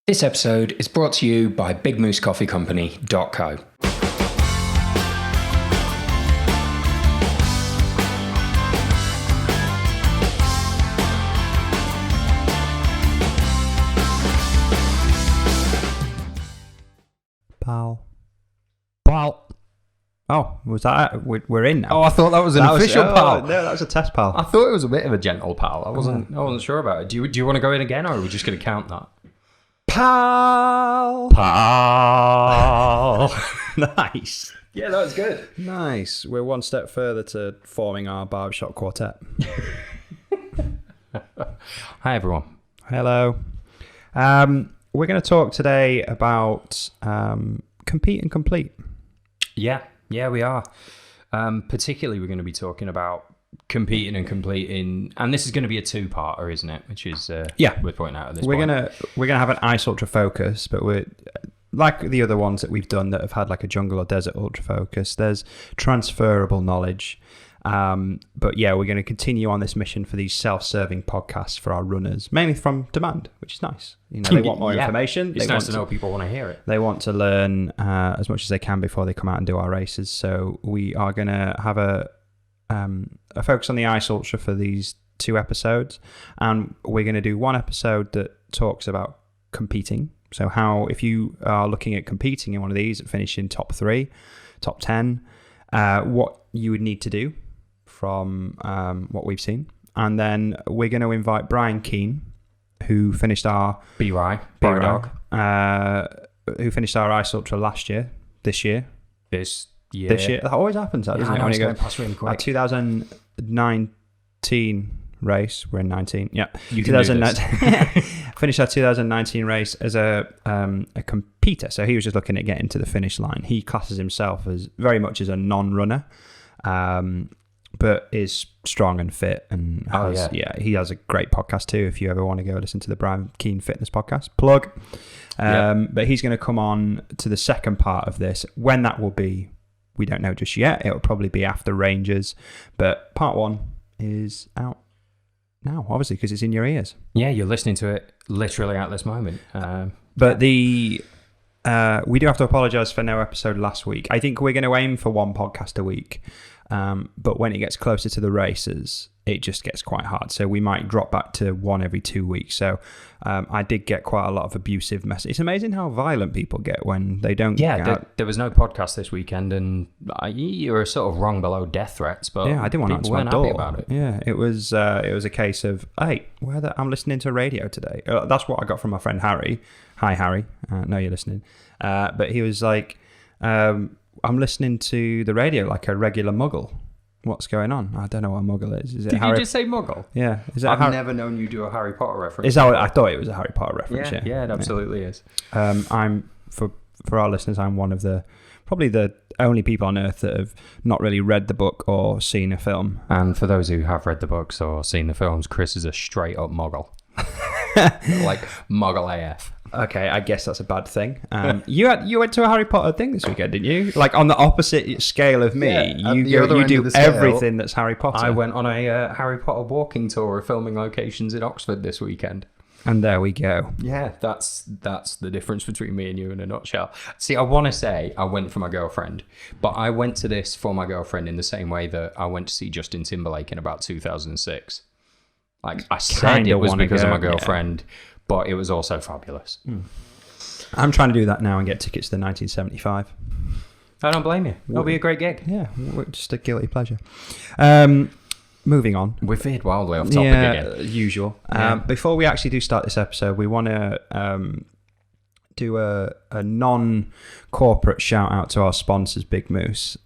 This episode is brought to you by BigMooseCoffeeCompany.co. Pal. Oh, was that? We're in now. Oh, I thought that was an official pal. No, that was a test pal. I thought it was a bit of a gentle pal. I wasn't sure about it. Do you want to go in again, or are we just going to count that? Pal. Nice. Yeah, that was good. Nice. We're one step further to forming our barbershop quartet. Hi, everyone. Hello. We're going to talk today about compete and complete. Yeah, we are. Particularly, we're going to be talking about competing and completing, and this is going to be a two-parter, isn't it? Which is we're pointing out at this point. We're gonna have an ice ultra focus, but we're like the other ones that we've done that have had like a jungle or desert ultra focus. There's transferable knowledge, but yeah, we're going to continue on this mission for these self-serving podcasts for our runners, mainly from demand, which is nice. You know, they want more information. It's nice to know people want to hear it. They want to learn as much as they can before they come out and do our races. So we are going to have a focus on the ice ultra for these two episodes, and we're going to do one episode that talks about competing. So how, if you are looking at competing in one of these, finishing top 3, top 10, what you would need to do from what we've seen. And then we're going to invite Brian Keane, who finished our B-Rye, who finished our ice ultra this year. That always happens, doesn't it? When you go past really quick. Our 2019 race, we're in 19. Yeah, you can 2019. Finished our 2019 race as a competitor. So he was just looking at getting to the finish line. He classes himself as very much as a non-runner, but is strong and fit. And he has a great podcast too. If you ever want to go listen to the Brian Keane Fitness podcast, plug. But he's going to come on to the second part of this. When that will be, we don't know just yet. It'll probably be after Rangers, but part 1 is out now, obviously, because it's in your ears. Yeah, you're listening to it literally at this moment. But we do have to apologise for no episode last week. I think we're going to aim for one podcast a week, but when it gets closer to the races, it just gets quite hard. So we might drop back to one every 2 weeks. So I did get quite a lot of abusive messages. It's amazing how violent people get when they don't. Yeah, there was no podcast this weekend, and you were sort of wrong below death threats. But yeah, I didn't want to answer my door about it. Yeah, it was a case of, hey, I'm listening to radio today. That's what I got from my friend Harry. Hi, Harry. I know you're listening. But he was like, I'm listening to the radio like a regular muggle. What's going on? I don't know what a muggle is. Did you just say muggle? Yeah. I've never known you do a Harry Potter reference. Is that what, I thought it was a Harry Potter reference. Yeah, it absolutely is. I'm for our listeners, I'm one of probably the only people on earth that have not really read the book or seen a film. And for those who have read the books or seen the films, Kris is a straight up muggle. Like muggle AF. Okay, I guess that's a bad thing. You went to a Harry Potter thing this weekend, didn't you? Like on the opposite scale of me, you do everything that's Harry Potter. I went on a Harry Potter walking tour of filming locations in Oxford this weekend. And there we go. Yeah, that's the difference between me and you in a nutshell. See, I want to say I went for my girlfriend, but I went to this for my girlfriend in the same way that I went to see Justin Timberlake in about 2006. Like I said, it was because of my girlfriend. Yeah. But it was also fabulous. I'm trying to do that now and get tickets to 1975. I don't blame you. It'll be a great gig. Yeah, just a guilty pleasure. Moving on. We veered wildly off topic again. Usual. Before we actually do start this episode, we want to do a non-corporate shout out to our sponsors, Big Moose.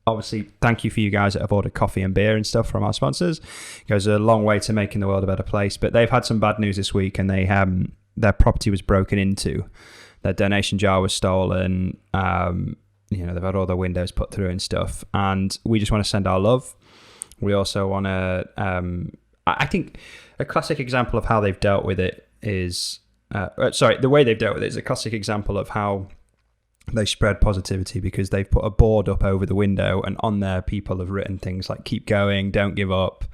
Obviously, thank you for you guys that have ordered coffee and beer and stuff from our sponsors. It goes a long way to making the world a better place. But they've had some bad news this week, and their property was broken into. Their donation jar was stolen. They've had all their windows put through and stuff. And we just want to send our love. We also want to... I think a classic example of how they've dealt with it is... the way they've dealt with it is a classic example of how they spread positivity because they've put a board up over the window, and on there people have written things like "keep going, don't give up,"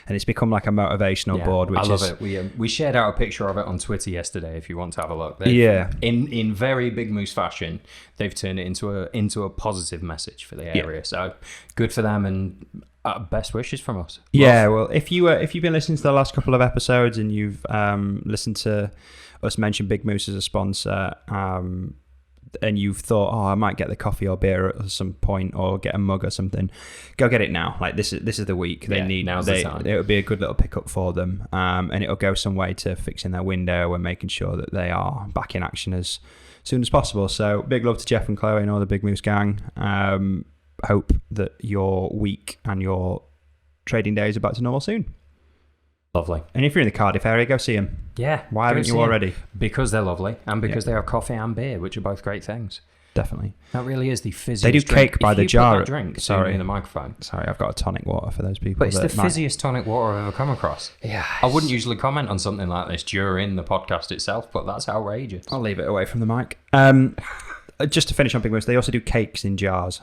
and it's become like a motivational board. Which I love it. We shared out a picture of it on Twitter yesterday. If you want to have a look, in very Big Moose fashion, they've turned it into a positive message for the area. So good for them, and best wishes from us. Yeah, well, if you've been listening to the last couple of episodes and you've listened to us mention Big Moose as a sponsor, and you've thought, I might get the coffee or beer at some point, or get a mug or something, go get it now. Like this is the week they need. Now's the time. It would be a good little pickup for them, and it'll go some way to fixing their window and making sure that they are back in action as soon as possible. So big love to Jeff and Chloe and all the Big Moose gang. Hope that your week and your trading days are back to normal soon. Lovely. And if you're in the Cardiff area, go see them. Yeah. Why haven't you already? Because they're lovely, and because they have coffee and beer, which are both great things. Definitely. That really is the fizziest They do drink. cake by if the you jar. Put that drink in the microphone. Sorry, I've got a tonic water for those people. But it's the fizziest tonic water I've ever come across. Yeah. I wouldn't usually comment on something like this during the podcast itself, but that's outrageous. I'll leave it away from the mic. Just to finish on Big Moose, they also do cakes in jars.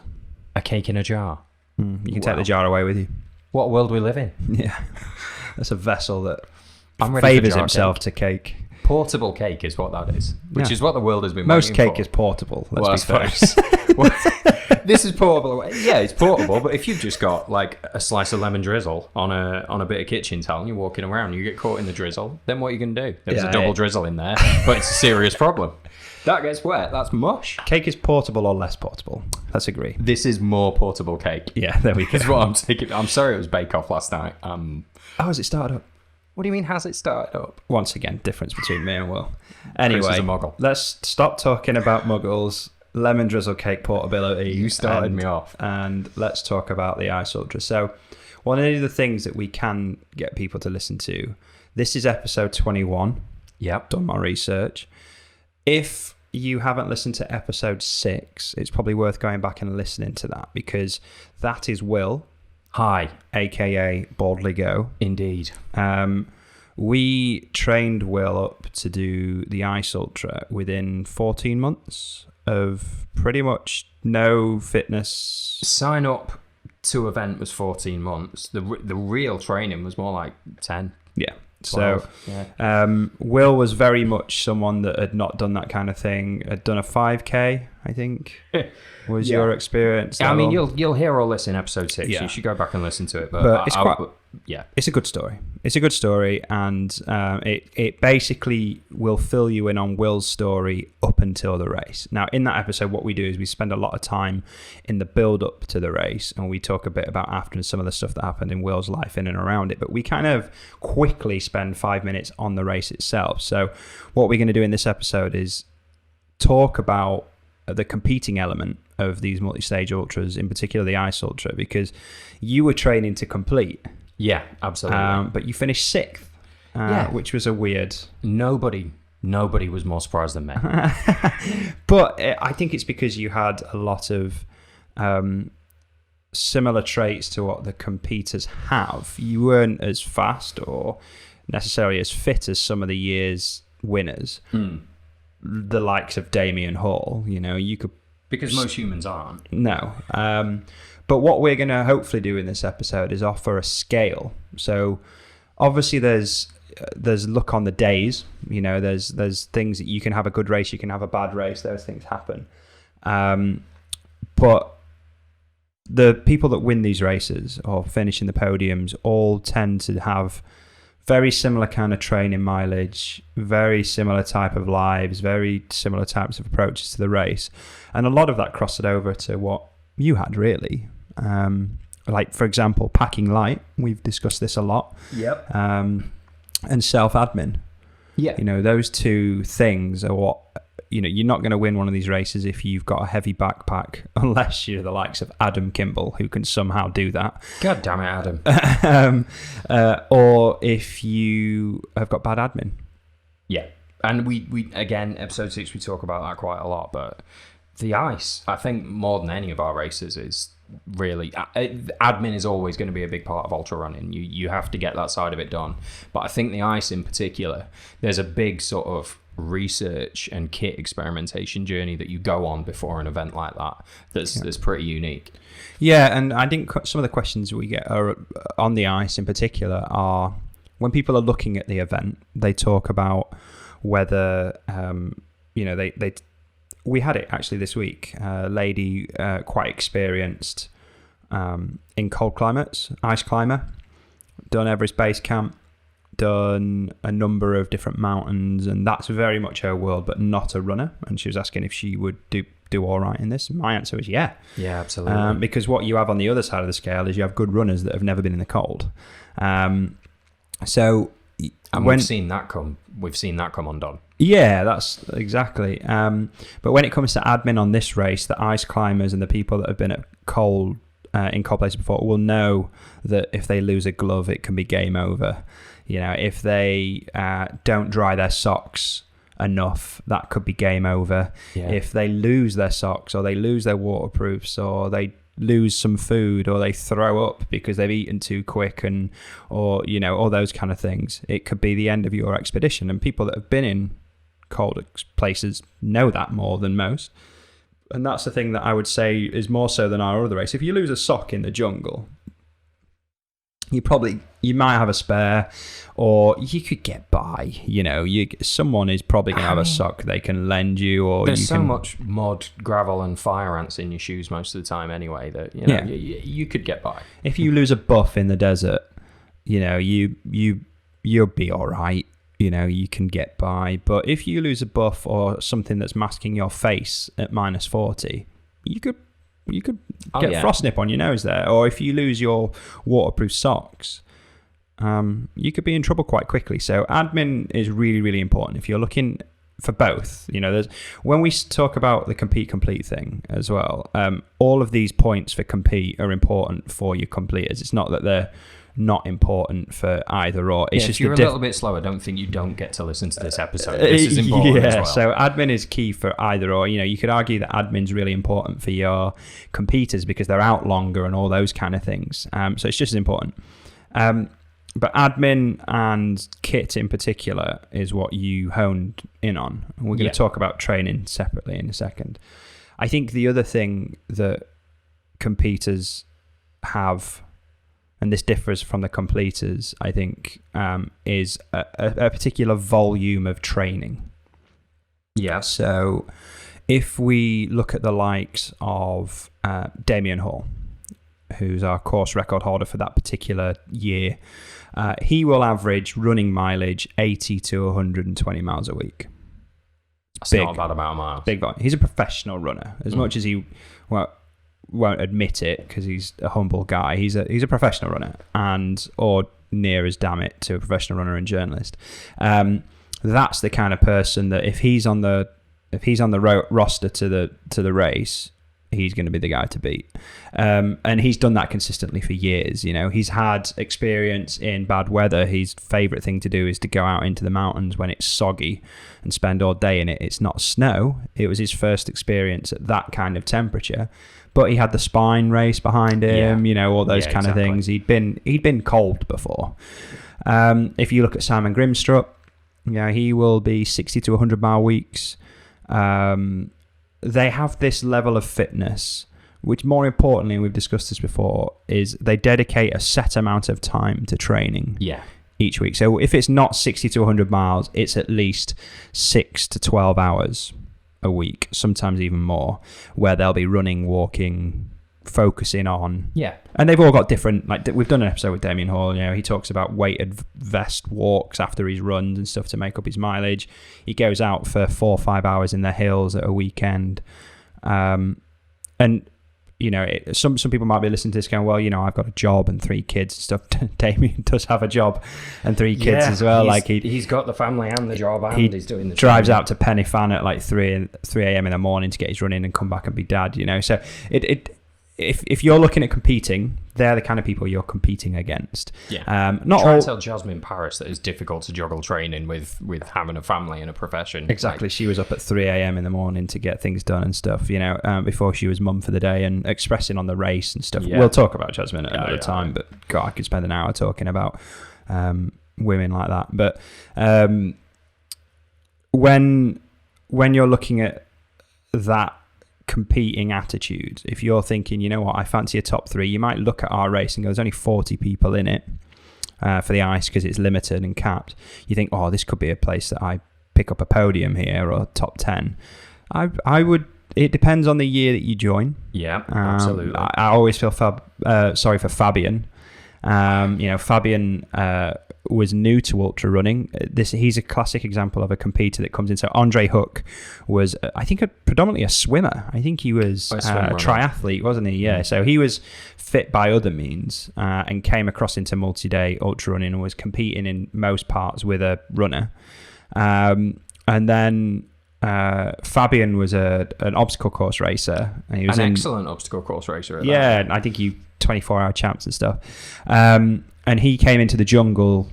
A cake in a jar. You can take the jar away with you. What world we live in? Yeah. That's a vessel that favours favours himself to cake. Portable cake is what that is, which is what the world has been Most waiting cake for. Is portable, let's be fair. This is portable. Yeah, it's portable, but if you've just got like a slice of lemon drizzle on a bit of kitchen towel and you're walking around, you get caught in the drizzle, then what are you going to do? There's a double drizzle in there, but it's a serious problem. That gets wet, that's mush. Cake is portable or less portable. Let's agree. This is more portable cake. Yeah, there we go. Is what I'm thinking. I'm sorry it was Bake Off last night. Has it started up? What do you mean, has it started up? Once again, difference between me and Will. Anyway, Kris is a muggle. Let's stop talking about muggles, lemon drizzle cake portability. You started me off. And let's talk about the Ice Ultra. So, one of the things that we can get people to listen to, this is episode 21. Yep. Done my research. If you haven't listened to episode 6, it's probably worth going back and listening to that, because that is Will. Hi. AKA Baldlygo. Indeed. We trained Will up to do the Ice Ultra within 14 months of pretty much no fitness. Sign up to event was 14 months. The real training was more like 10. Yeah. 12. So Will was very much someone that had not done that kind of thing. Had done a 5K, I think, was your experience. I mean, you'll hear all this in episode 6. Yeah. You should go back and listen to it. But it's it's a good story. It's a good story, and it basically will fill you in on Will's story up until the race. Now, in that episode, what we do is we spend a lot of time in the build-up to the race, and we talk a bit about after and some of the stuff that happened in Will's life in and around it, but we kind of quickly spend 5 minutes on the race itself. So what we're going to do in this episode is talk about the competing element of these multi-stage ultras, in particular the Ice Ultra, because you were training to complete. Yeah, absolutely. But you finished 6th, which was a weird... Nobody was more surprised than me. But I think it's because you had a lot of similar traits to what the competitors have. You weren't as fast or necessarily as fit as some of the year's winners. The likes of Damien Hall, you could... Because most humans aren't. No. But what we're going to hopefully do in this episode is offer a scale. So obviously there's luck on the days. There's things that you can have a good race, you can have a bad race. Those things happen. But the people that win these races or finish in the podiums all tend to have very similar kind of training mileage, very similar type of lives, very similar types of approaches to the race. And a lot of that crossed over to what you had, really. Like, for example, packing light. We've discussed this a lot. Yep. And self-admin. Yeah. Those two things are what... you're not going to win one of these races if you've got a heavy backpack, unless you're the likes of Adam Kimball, who can somehow do that. God damn it, Adam. Or if you have got bad admin. Yeah. And we again, episode 6, we talk about that quite a lot, but the ice, I think more than any of our races, is really... admin is always going to be a big part of ultra running. You have to get that side of it done. But I think the ice in particular, there's a big sort of research and kit experimentation journey that you go on before an event like that that's pretty unique. Yeah, and I think some of the questions we get are on the ice in particular are when people are looking at the event, they talk about whether we had it actually this week. A lady quite experienced in cold climates, ice climber, done Everest Base Camp, done a number of different mountains, and that's very much her world, but not a runner. And she was asking if she would do all right in this. And my answer was yeah. Yeah, absolutely. Because what you have on the other side of the scale is you have good runners that have never been in the cold. We've seen that come undone. Yeah, that's exactly. But when it comes to admin on this race, the ice climbers and the people that have been at in cold places before will know that if they lose a glove, it can be game over. If they don't dry their socks enough, that could be game over. Yeah. If they lose their socks or they lose their waterproofs or they lose some food or they throw up because they've eaten too quick or all those kind of things, it could be the end of your expedition. And people that have been in cold places know that more than most. And that's the thing that I would say is more so than our other race. If you lose a sock in the jungle, you might have a spare, or you could get by. Someone is probably going to have a sock they can lend you, or there's so much mud, gravel, and fire ants in your shoes most of the time anyway that you could get by. If you lose a buff in the desert, you'll be all right. You can get by. But if you lose a buff or something that's masking your face at -40, you could get frost nip on your nose there. Or if you lose your waterproof socks, you could be in trouble quite quickly. So admin is really, really important. If you're looking for both, when we talk about the complete thing as well, all of these points for compete are important for your completers. It's not that they're not important for either or. It's just if you're a little bit slower, don't think you don't get to listen to this episode. This is important as well. So admin is key for either or. You could argue that admin's really important for your competitors because they're out longer and all those kind of things. So it's just as important. But admin and kit in particular is what you honed in on. And we're going to talk about training separately in a second. I think the other thing that competitors have, and this differs from the completers, I think, is a particular volume of training. Yeah. So if we look at the likes of Damien Hall, who's our course record holder for that particular year, he will average running mileage 80 to 120 miles a week. That's not a bad amount of miles. Big volume. He's a professional runner. As much as he won't admit it because he's a humble guy, he's a professional runner, or near as damn it to a professional runner and journalist. That's the kind of person that if he's on the roster to the race, he's going to be the guy to beat. And he's done that consistently for years. He's had experience in bad weather. His favorite thing to do is to go out into the mountains when it's soggy and spend all day in it. It's not snow. It was his first experience at that kind of temperature. But he had the Spine race behind him, all those kind of things. He'd been cold before. If you look at Simon Grimstrup, he will be 60 to 100 mile weeks. They have this level of fitness, which more importantly, and we've discussed this before, is they dedicate a set amount of time to training each week. So if it's not 60 to 100 miles, it's at least 6 to 12 hours a week, sometimes even more, where they'll be running, walking, focusing on. Yeah. And they've all got different, we've done an episode with Damien Hall, he talks about weighted vest walks after his runs and stuff to make up his mileage. He goes out for 4 or 5 hours in the hills at a weekend. And some people might be listening to this going, well, I've got a job and 3 kids and stuff. Damien does have a job and 3 kids as well. He's got the family and the job, and he's doing the drives training. out to Penny-Fan at 3 a.m. in the morning to get his run in and come back and be dad. So if you're looking at competing, they're the kind of people you're competing against. Yeah. Try and tell Jasmine Paris that it's difficult to juggle training with having a family and a profession. Exactly. She was up at 3 a.m. in the morning to get things done and stuff, before she was mum for the day and expressing on the race and stuff. Yeah. We'll talk about Jasmine at another time, but God, I could spend an hour talking about women like that. But when you're looking at that competing attitude, if you're thinking, you know what, I fancy a top 3, you might look at our race and go, there's only 40 people in it for the ice because it's limited and capped. You think, oh, this could be a place that I pick up a podium here or top 10. I would. It depends on the year that you join. Yeah, absolutely. I always feel sorry for Fabian. Fabian was new to ultra running. He's a classic example of a competitor that comes in. So Andre Hook was, I think, predominantly a swimmer. I think he was a triathlete, wasn't he? Yeah. So he was fit by other means and came across into multi-day ultra running and was competing in most parts with a runner. And then Fabian was an obstacle course racer. And he was an excellent obstacle course racer. Yeah, I think he 24-hour champs and stuff. And he came into the jungle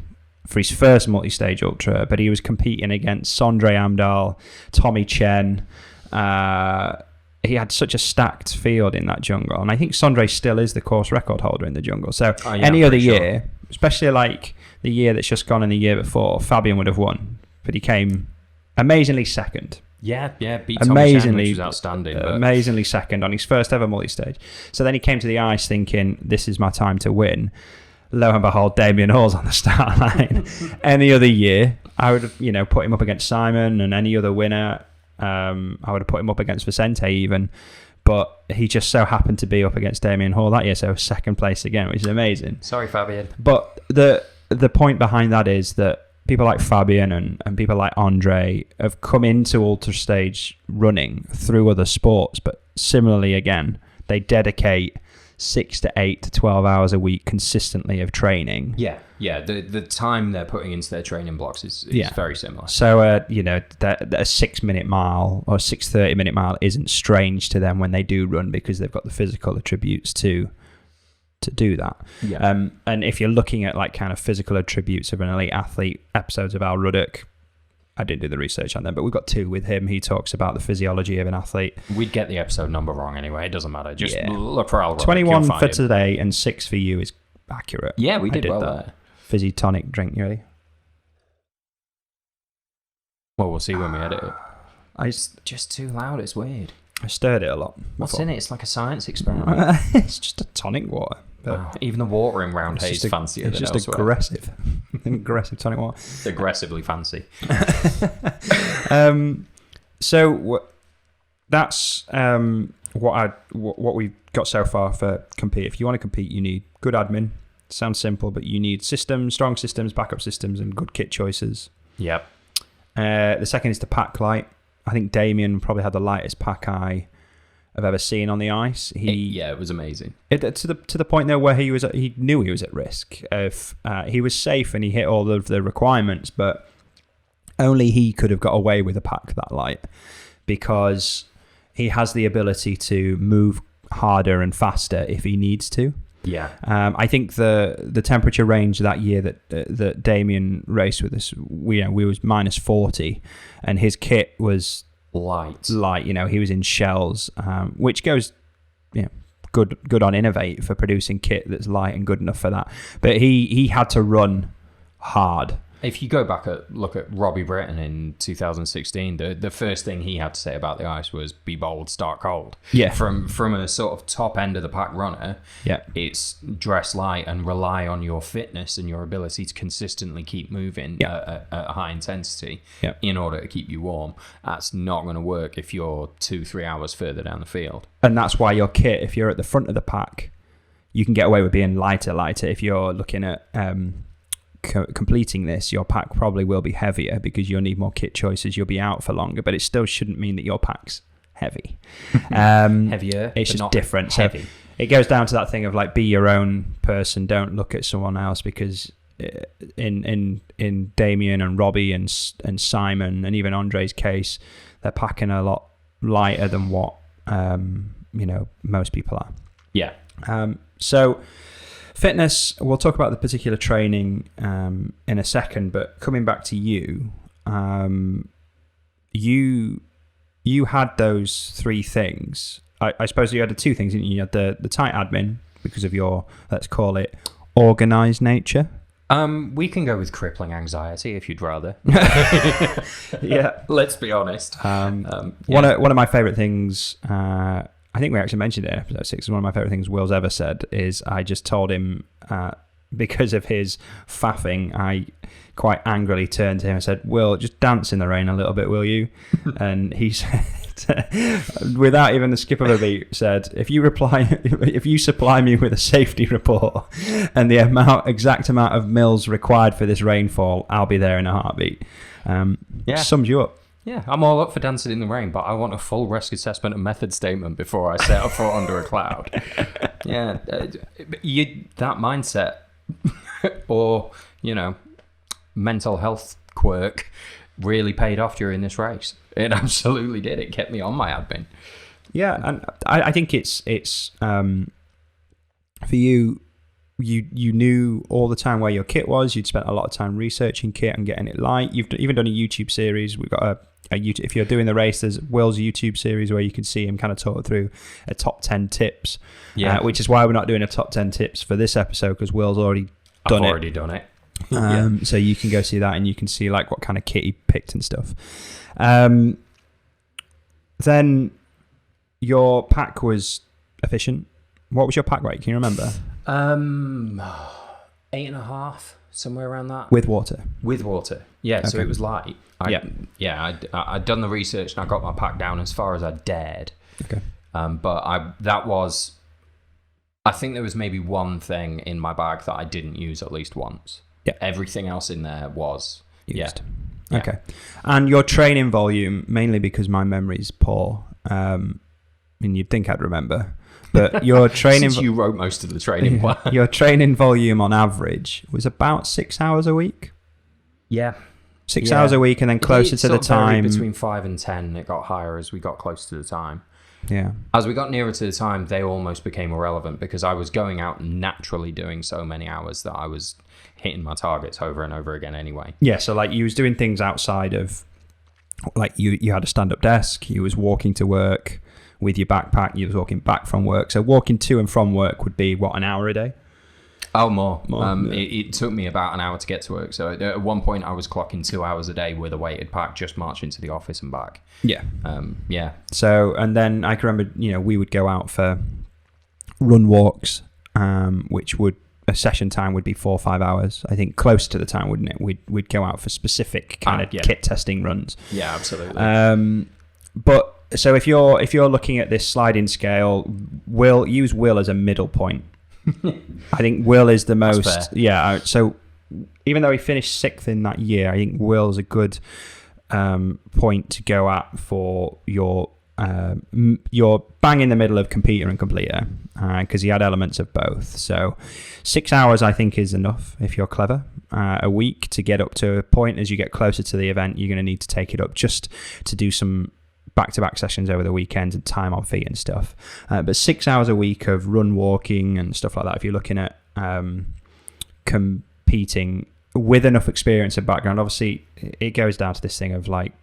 for his first multi-stage ultra, but he was competing against Sondre Amdahl, Tommy Chen. He had such a stacked field in that jungle, and I think Sondre still is the course record holder in the jungle. So any other year, especially like the year that's just gone and the year before, Fabian would have won, but he came amazingly second. Yeah, beat Tommy Chen, which was outstanding. Amazingly second on his first ever multi-stage. So then he came to the ice thinking, this is my time to win. Lo and behold, Damien Hall's on the start line. Any other year, I would have, put him up against Simon and any other winner. I would have put him up against Vicente even. But he just so happened to be up against Damien Hall that year, so second place again, which is amazing. Sorry, Fabian. But the point behind that is that people like Fabian and people like Andre have come into ultra stage running through other sports, but similarly, again, they dedicate 6 to 8 to 12 hours a week consistently of training. Yeah. The time they're putting into their training blocks is very similar. So, a 6-minute mile or 6:30-minute mile isn't strange to them when they do run because they've got the physical attributes to do that. Yeah. And if you're looking at like kind of physical attributes of an elite athlete, episodes of Al Ruddock, I didn't do the research on them, but we've got 2 with him. He talks about the physiology of an athlete. We'd get the episode number wrong anyway. It doesn't matter. Just look for Al Ruddock. 21 for today and 6 for you is accurate. Yeah, we did well there. Fizzy tonic drink, you ready? Well, we'll see when we edit it. It's just too loud. It's weird. I stirred it a lot. What's in it? It's like a science experiment. It's just a tonic water. Even the water in Round Hay is fancier than elsewhere. It's just aggressive. Aggressive tonic water. It's aggressively fancy. So that's what we've got so far for compete. If you want to compete, you need good admin. Sounds simple, but you need systems, strong systems, backup systems, and good kit choices. Yep. The second is the pack light. I think Damian probably had the lightest pack I've ever seen on the ice. It was amazing. To the point though where he knew he was at risk. He was safe and he hit all of the requirements, but only he could have got away with a pack that light because he has the ability to move harder and faster if he needs to. Yeah. I think the temperature range that year that Damian raced with us, we was minus 40, and his kit was light. He was in shells, which goes, good on Innovate for producing kit that's light and good enough for that. But he had to run hard. If you go back look at Robbie Briton in 2016, the first thing he had to say about the ice was be bold, start cold. Yeah. From a sort of top end of the pack runner, yeah, it's dress light and rely on your fitness and your ability to consistently keep moving at a high intensity in order to keep you warm. That's not going to work if you're 2-3 hours further down the field. And that's why your kit, if you're at the front of the pack, you can get away with being lighter. If you're looking at completing this, your pack probably will be heavier because you'll need more kit choices, you'll be out for longer, but it still shouldn't mean that your pack's heavy. Heavier, it's just not different. Heavy. So it goes down to that thing of like, be your own person, don't look at someone else, because in Damian and Robbie and Simon and even Andre's case, they're packing a lot lighter than what most people are. Yeah. So fitness, we'll talk about the particular training in a second, but coming back to you, you had those 3 things. I suppose you had the 2 things, didn't you? You had the tight admin because of your, let's call it, organised nature. We can go with crippling anxiety if you'd rather. Yeah. Let's be honest. One of my favourite things, I think we actually mentioned it in episode 6, one of my favourite things Will's ever said is I just told him, because of his faffing, I quite angrily turned to him and said, Will, just dance in the rain a little bit, will you? And he said, without even the skip of a beat, said, if you supply me with a safety report and the exact amount of mils required for this rainfall, I'll be there in a heartbeat. Sums you up. Yeah, I'm all up for dancing in the rain, but I want a full risk assessment and method statement before I set a foot under a cloud. Yeah, that mindset or, mental health quirk really paid off during this race. It absolutely did. It kept me on my admin. Yeah, and I think it's for you. You knew all the time where your kit was. You'd spent a lot of time researching kit and getting it light. You've even done a YouTube series. We've got a YouTube. If you're doing the race, there's Will's YouTube series where you can see him kind of talk through a top 10 tips. Yeah, which is why we're not doing a top 10 tips for this episode because Will's already done it. So you can go see that and you can see like what kind of kit he picked and stuff. Then your pack was efficient. What was your pack weight? Can you remember? 8.5, somewhere around that. With water. Yeah, okay. So it was light. I'd done the research and I got my pack down as far as I dared. Okay. But I think there was maybe one thing in my bag that I didn't use at least once. Yeah. Everything else in there was used. Yeah. Okay. And your training volume, mainly because my memory's poor, you'd think I'd remember, but your training... Since you wrote most of the training plan. Your training volume on average was about 6 hours a week? Yeah. 6 hours a week and then closer to the time... Between 5 and 10, it got higher as we got closer to the time. Yeah. As we got nearer to the time, they almost became irrelevant because I was going out naturally doing so many hours that I was hitting my targets over and over again anyway. Yeah, so like you was doing things outside of, like you had a stand-up desk, you was walking to work with your backpack, you was walking back from work. So walking to and from work would be, what, an hour a day? Oh, more. It took me about an hour to get to work. So at one point I was clocking 2 hours a day with a weighted pack, just marching to the office and back. Yeah. Yeah. So, and then I can remember, we would go out for run walks, which would, a session time would be 4 or 5 hours. I think close to the time, wouldn't it? We'd go out for specific kind of kit testing runs. Yeah, absolutely. But so if you're looking at this sliding scale, use Will as a middle point. I think Will is the most. That's fair. Yeah. So even though he finished 6th in that year, I think Will's a good point to go at for your bang in the middle of completer and completer, because he had elements of both. So 6 hours I think is enough if you're clever. A week to get up to a point. As you get closer to the event, you're going to need to take it up just to do some back-to-back sessions over the weekends and time on feet and stuff. But 6 hours a week of run walking and stuff like that, if you're looking at competing with enough experience and background, obviously it goes down to this thing of like,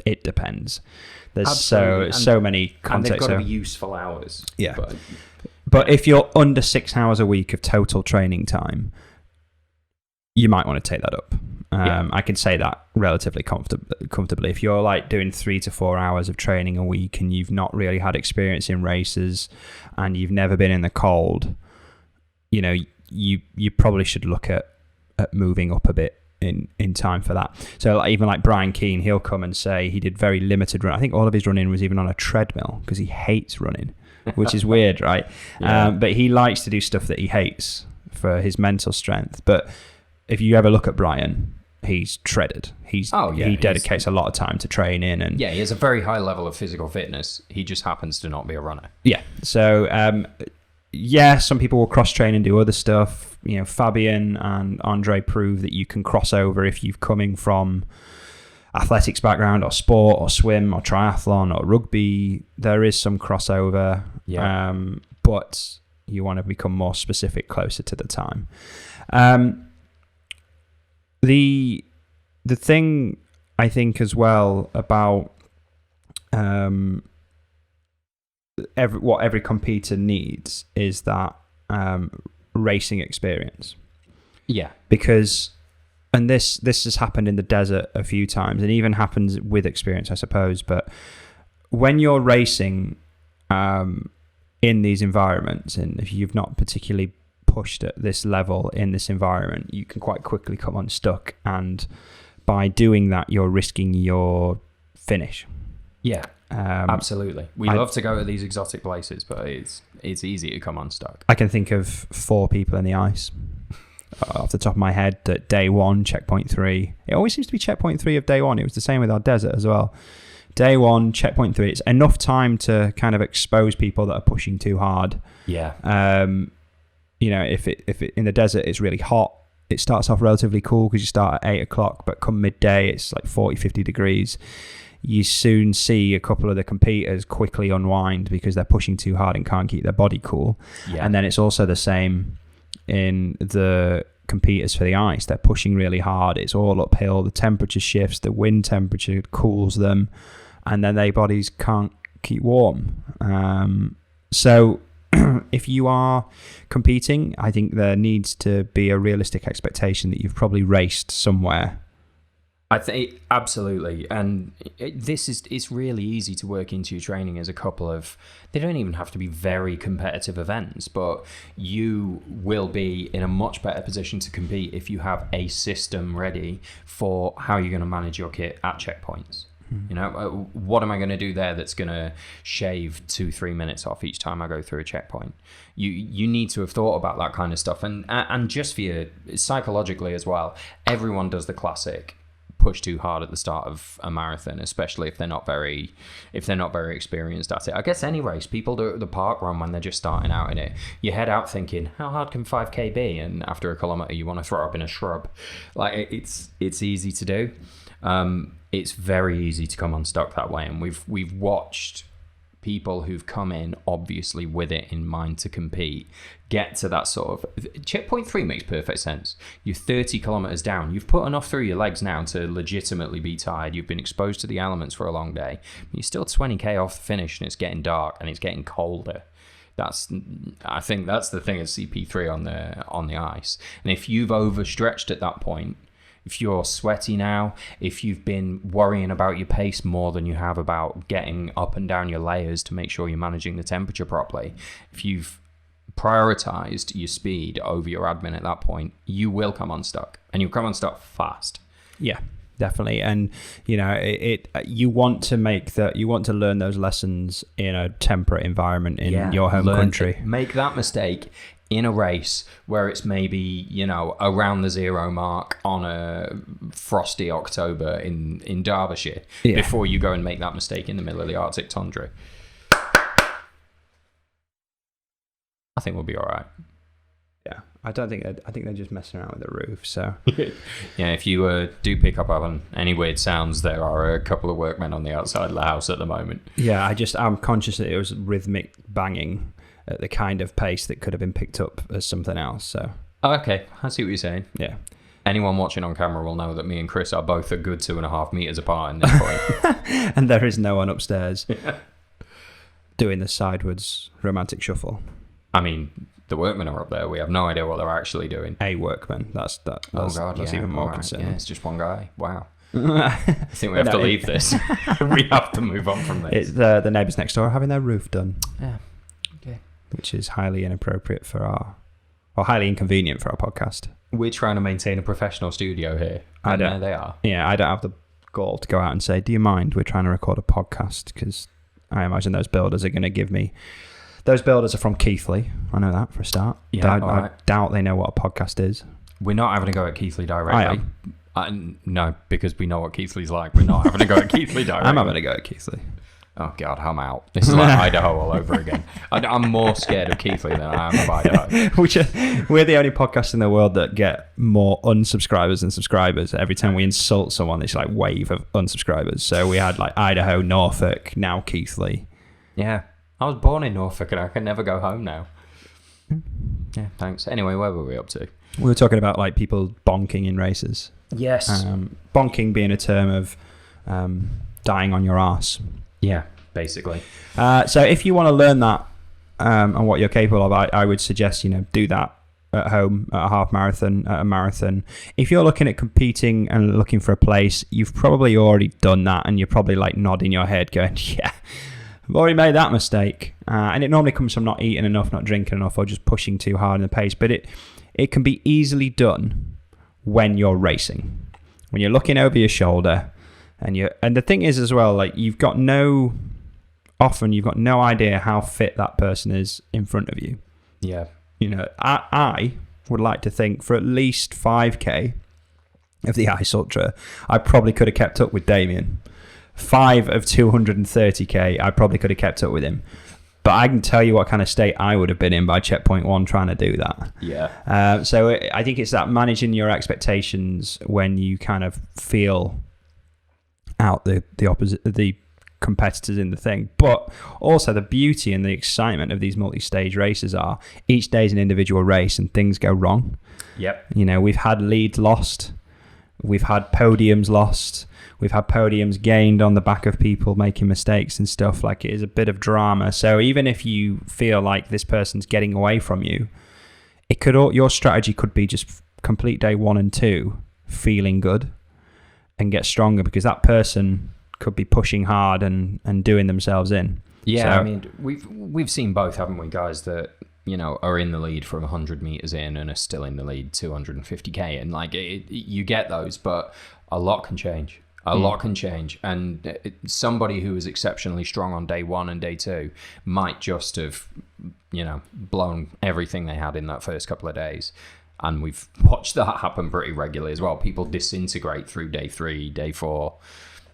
it depends. There's so many contexts. And they've got to be useful hours. Yeah. But if you're under 6 hours a week of total training time, you might want to take that up. I can say that relatively comfortably. If you're like doing 3 to 4 hours of training a week and you've not really had experience in races and you've never been in the cold, you probably should look at moving up a bit in time for that. So like, even like Brian Keane, he'll come and say he did very limited run. I think all of his running was even on a treadmill because he hates running, which is weird, right? Yeah. But he likes to do stuff that he hates for his mental strength. But if you ever look at Brian, he's shredded. He dedicates a lot of time to training, and he has a very high level of physical fitness. He just happens to not be a runner. Yeah. So some people will cross train and do other stuff. Fabian and Andre prove that you can cross over if you've coming from athletics background or sport or swim or triathlon or rugby. There is some crossover. Yeah. But you want to become more specific closer to the time. The thing I think as well about every competitor needs is that racing experience. Yeah. Because, and this has happened in the desert a few times, and even happens with experience, I suppose. But when you're racing in these environments, and if you've not particularly pushed at this level in this environment, you can quite quickly come unstuck, and by doing that, you're risking your finish. Yeah, absolutely. We love to go to these exotic places, but it's easy to come unstuck. I can think of 4 people in the ice off the top of my head at day 1, checkpoint 3. It always seems to be checkpoint 3 of day 1. It was the same with our desert as well. Day 1, checkpoint 3. It's enough time to kind of expose people that are pushing too hard. Yeah. If it in the desert it's really hot, it starts off relatively cool because you start at 8 o'clock, but come midday it's like 40, 50 degrees. You soon see a couple of the competitors quickly unwind because they're pushing too hard and can't keep their body cool. Yeah. And then it's also the same in the competitors for the ice. They're pushing really hard. It's all uphill. The temperature shifts. The wind temperature cools them, and then their bodies can't keep warm. So if you are competing, I think there needs to be a realistic expectation that you've probably raced somewhere. I think absolutely, and it's really easy to work into your training as a couple of, they don't even have to be very competitive events, but you will be in a much better position to compete if you have a system ready for how you're going to manage your kit at checkpoints. You know, what am I going to do there that's going to shave 2-3 minutes off each time I go through a checkpoint? You need to have thought about that kind of stuff, and just for you psychologically as well. Everyone does the classic push too hard at the start of a marathon, especially if they're not very experienced at it. I guess any race, people do it at the park run when they're just starting out in it. You head out thinking, how hard can 5k be? And after a kilometer, you want to throw up in a shrub. Like it's easy to do. It's very easy to come unstuck that way, and we've watched people who've come in obviously with it in mind to compete get to that sort of checkpoint 3 makes perfect sense. You're 30 kilometers down, you've put enough through your legs now to legitimately be tired, you've been exposed to the elements for a long day, but you're still 20k off the finish, and it's getting dark and it's getting colder. I think that's the thing of CP3 on the ice. And if you've overstretched at that point, if you're sweaty now, if you've been worrying about your pace more than you have about getting up and down your layers to make sure you're managing the temperature properly, if you've prioritized your speed over your admin at that point, you will come unstuck, and you'll come unstuck fast. Yeah, definitely. And you want to learn those lessons in a temperate environment in your home country. Make that mistake in a race where it's maybe, around the 0 mark on a frosty October in Derbyshire, before you go and make that mistake in the middle of the Arctic tundra. I think we'll be all right. Yeah, I think they're just messing around with the roof. So yeah, if you do pick up on any weird sounds, there are a couple of workmen on the outside of the house at the moment. Yeah, I'm conscious that it was rhythmic banging at the kind of pace that could have been picked up as something else. So okay, I see what you're saying. Yeah. Anyone watching on camera will know that me and Kris are both a good 2.5 meters apart in this point. And there is no one upstairs doing the sidewards romantic shuffle. I mean, the workmen are up there. We have no idea what they're actually doing. A workman. That's even more concerning. Yeah, it's just one guy. Wow. I think we have to leave this. We have to move on from this. It's the neighbours next door are having their roof done. Yeah. Okay. Which is highly inappropriate highly inconvenient for our podcast. We're trying to maintain a professional studio here. And there they are. Yeah, I don't have the gall to go out and say, do you mind? We're trying to record a podcast, because I imagine those builders are going to give me... Those builders are from Keighley. I know that for a start. Yeah, I doubt they know what a podcast is. We're not having a go at Keighley directly. No, because we know what Keighley's like. We're not having a go at Keighley directly. I'm having a go at Keighley. Oh, God, I'm out. This is like Idaho all over again. I'm more scared of Keighley than I am of Idaho. We're the only podcast in the world that get more unsubscribers than subscribers. Every time we insult someone, it's like wave of unsubscribers. So we had like Idaho, Norfolk, now Keighley. Yeah. I was born in Norfolk and I can never go home now. Yeah, thanks. Anyway, where were we up to? We were talking about like people bonking in races. Yes. Bonking being a term of dying on your arse. Yeah, basically. So if you want to learn that and what you're capable of, I would suggest, do that at home at a half marathon, at a marathon, if you're looking at competing and looking for a place, you've probably already done that, and you're probably like nodding your head going, yeah, I've already made that mistake. And it normally comes from not eating enough, not drinking enough, or just pushing too hard in the pace. But it can be easily done when you're racing, when you're looking over your shoulder, and the thing is as well, like often you've got no idea how fit that person is in front of you. Yeah. You know, I would like to think for at least 5k of the Ice Ultra, I probably could have kept up with Damian. 5 of 230k, I probably could have kept up with him. But I can tell you what kind of state I would have been in by checkpoint 1 trying to do that. Yeah. So I think it's that managing your expectations when you kind of feel out the competitors in the thing. But also the beauty and the excitement of these multi-stage races are each day is an individual race and things go wrong. Yep. You know, we've had leads lost, we've had podiums lost, we've had podiums gained on the back of people making mistakes and stuff. Like, it is a bit of drama. So even if you feel like this person's getting away from you, your strategy could be just complete day 1 and 2 feeling good and get stronger, because that person could be pushing hard and doing themselves in. Yeah, so, I mean, we've seen both, haven't we, guys, that, you know, are in the lead from 100 meters in and are still in the lead 250k, and like you get those, but a lot can change. A lot can change, and somebody who was exceptionally strong on day 1 and day 2 might just have, you know, blown everything they had in that first couple of days. And we've watched that happen pretty regularly as well. People disintegrate through day 3, day 4.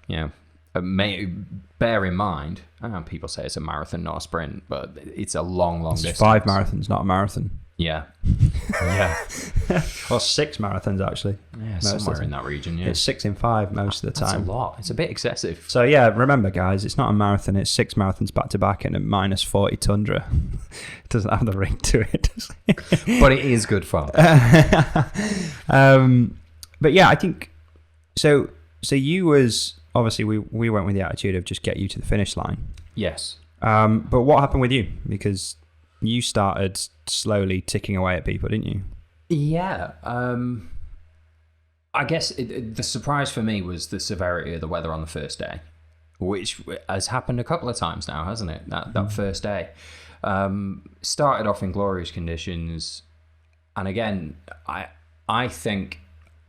You know, bear in mind, I know people say it's a marathon, not a sprint, but it's a long distance. 5 marathons, not a marathon. Yeah. Yeah. Or 6 marathons, actually. Yeah, somewhere in that region, yeah. It's 6 in 5 most of the time. That's a lot. It's a bit excessive. So, yeah, remember, guys, it's not a marathon. It's 6 marathons back-to-back in a minus 40 tundra. It doesn't have the ring to it, does it? But it is good fun. But, yeah, I think... So you was... Obviously, we went with the attitude of just get you to the finish line. Yes. But what happened with you? Because you started slowly ticking away at people, didn't you? Yeah. I guess the surprise for me was the severity of the weather on the first day, which has happened a couple of times now, hasn't it? That first day. Started off in glorious conditions. And again, I think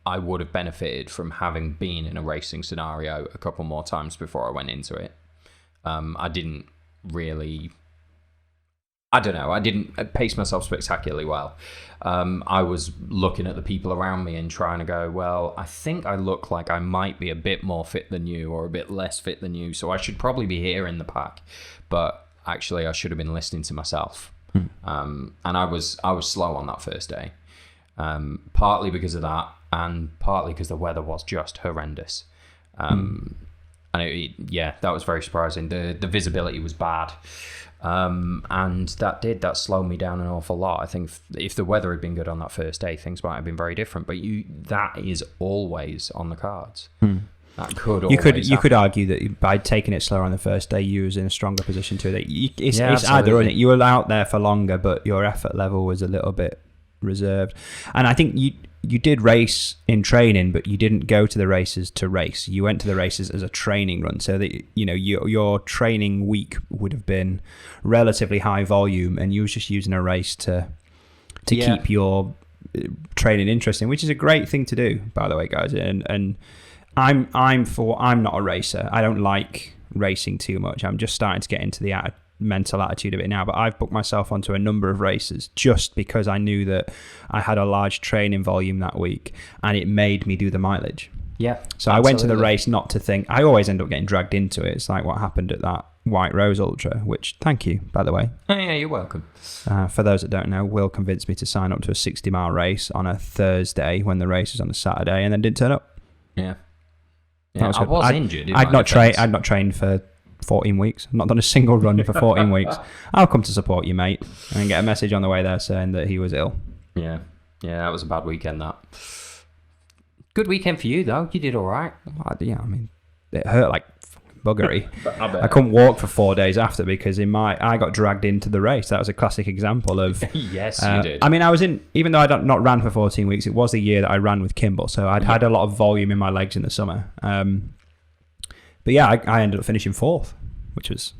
I would have benefited from having been in a racing scenario a couple more times before I went into it. I didn't pace myself spectacularly well. I was looking at the people around me and trying to go, well, I think I look like I might be a bit more fit than you or a bit less fit than you, so I should probably be here in the pack. But actually, I should have been listening to myself. And I was slow on that first day, partly because of that, and partly because the weather was just horrendous. And that was very surprising. The visibility was bad. And that slowed me down an awful lot. I think if the weather had been good on that first day, things might have been very different. But that is always on the cards. That could always you could argue that by taking it slower on the first day, you was in a stronger position too. It's either, isn't it? You were out there for longer, but your effort level was a little bit reserved. And I think you did race in training, but you didn't go to the races to race. You went to the races as a training run, so that your training week would have been relatively high volume, and you was just using a race to keep your training interesting, which is a great thing to do, by the way, guys. And I'm not a racer. I don't like racing too much. I'm just starting to get into the mental attitude of it now, but I've booked myself onto a number of races just because I knew that I had a large training volume that week, and it made me do the mileage. Yeah. So absolutely. I went to the race not to think. I always end up getting dragged into it. It's like what happened at that White Rose Ultra, which, thank you, by the way. Oh, yeah, you're welcome. For those that don't know, Will convinced me to sign up to a 60-mile race on a Thursday when the race was on a Saturday, and then didn't turn up. Yeah. I was injured. I'd not trained for 14 weeks. I've not done a single run for 14 weeks. I'll come to support you, mate. And get a message on the way there saying that he was ill. Yeah, that was a bad weekend, that. Good weekend for you, though. You did all right. Yeah, I mean, it hurt like buggery. I I couldn't walk for 4 days after because I got dragged into the race. That was a classic example of... Yes, you did. I mean, I was in... Even though I not ran for 14 weeks, it was the year that I ran with Kimball, so I'd had a lot of volume in my legs in the summer. But yeah, I ended up finishing 4th, which was...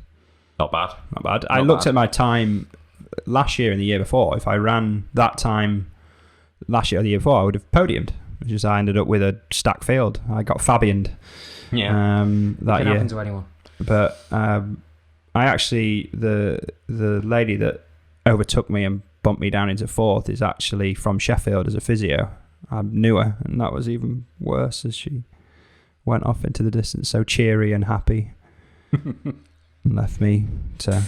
Not bad. Not bad. I looked at my time last year and the year before. If I ran that time last year or the year before, I would have podiumed, which is I ended up with a stacked field. I got Fabianed that It can year. happen to anyone. But I actually, the lady that overtook me and bumped me down into 4th is actually from Sheffield as a physio. I knew her, and that was even worse as she went off into the distance, so cheery and happy. And left me to...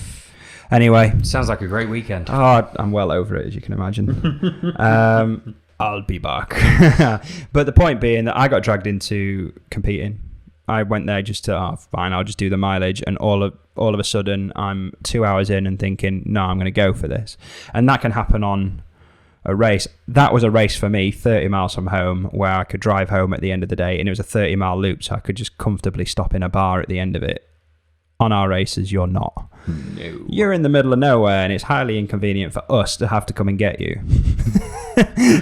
Anyway. Sounds like a great weekend. Oh, I'm well over it, as you can imagine. I'll be back. But the point being that I got dragged into competing. I went there just to, fine, I'll just do the mileage. And all of a sudden, I'm 2 hours in and thinking, no, I'm going to go for this. And that can happen on a race. That was a race for me, 30 miles from home, where I could drive home at the end of the day. And it was a 30-mile loop, so I could just comfortably stop in a bar at the end of it. On our races, you're not. No. You're in the middle of nowhere, and it's highly inconvenient for us to have to come and get you.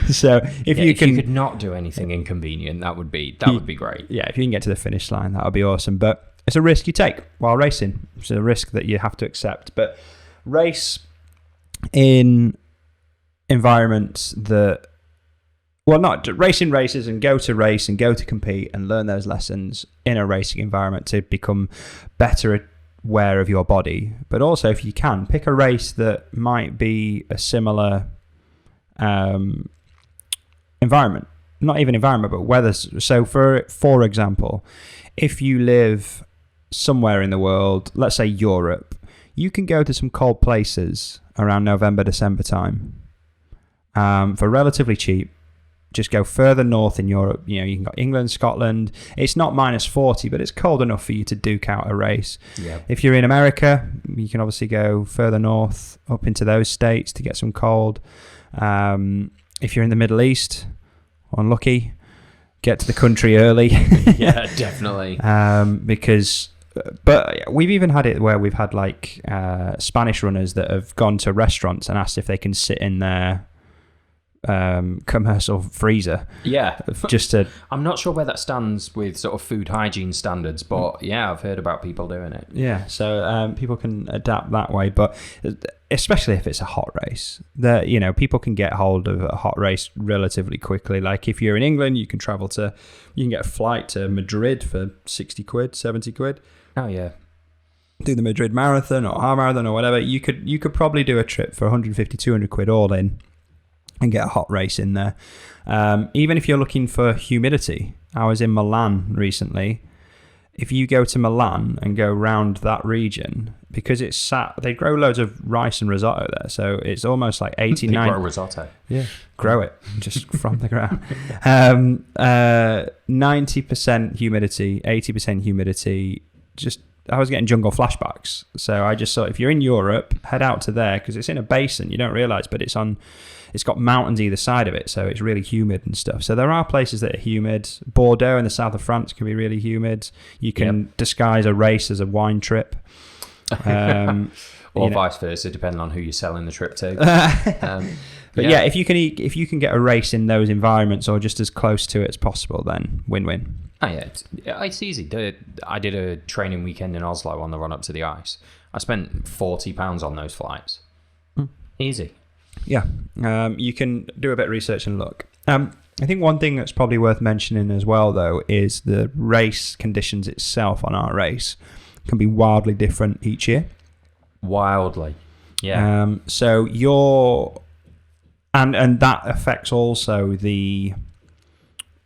So if you could not do anything inconvenient, that would be great. Yeah, if you can get to the finish line, that would be awesome. But it's a risk you take while racing. It's a risk that you have to accept. But race in environments that... Well, not racing races and go to race and go to compete and learn those lessons in a racing environment to become better aware of your body. But also, if you can, pick a race that might be a similar environment. Not even environment, but weather. So, for example, if you live somewhere in the world, let's say Europe, you can go to some cold places around November, December time for relatively cheap. Just go further north in Europe. You can go England, Scotland. It's not -40, but it's cold enough for you to duke out a race. Yeah. If you're in America, you can obviously go further north up into those states to get some cold. If you're in the Middle East, unlucky, get to the country early. Yeah, definitely. But we've even had it where we've had like Spanish runners that have gone to restaurants and asked if they can sit in their commercial freezer. Yeah. Just to... I'm not sure where that stands with sort of food hygiene standards, but yeah, I've heard about people doing it. Yeah, so people can adapt that way, but especially if it's a hot race, people can get hold of a hot race relatively quickly. Like if you're in England, you can get a flight to Madrid for 60 quid, 70 quid. Oh yeah. Do the Madrid marathon or half marathon or whatever. You could probably do a trip for 150, 200 quid all in and get a hot race in there. Even if you're looking for humidity, I was in Milan recently. If you go to Milan and go round that region, because they grow loads of rice and risotto there, so it's almost like 89. They grow risotto. Yeah, grow it just from the ground. 90% humidity, 80% humidity. I was getting jungle flashbacks. So I just thought, if you're in Europe, head out to there because it's in a basin. You don't realise, but it's got mountains either side of it, so it's really humid and stuff. So there are places that are humid. Bordeaux in the south of France can be really humid. You can disguise a race as a wine trip. Or vice versa, depending on who you're selling the trip to. But yeah, if you can get a race in those environments or just as close to it as possible, then win-win. Oh yeah, it's easy. I did a training weekend in Oslo on the run up to the ice. I spent £40 on those flights. Easy. Yeah, you can do a bit of research and look. I think one thing that's probably worth mentioning as well, though, is the race conditions itself on our race can be wildly different each year. Wildly, yeah. So and that affects also the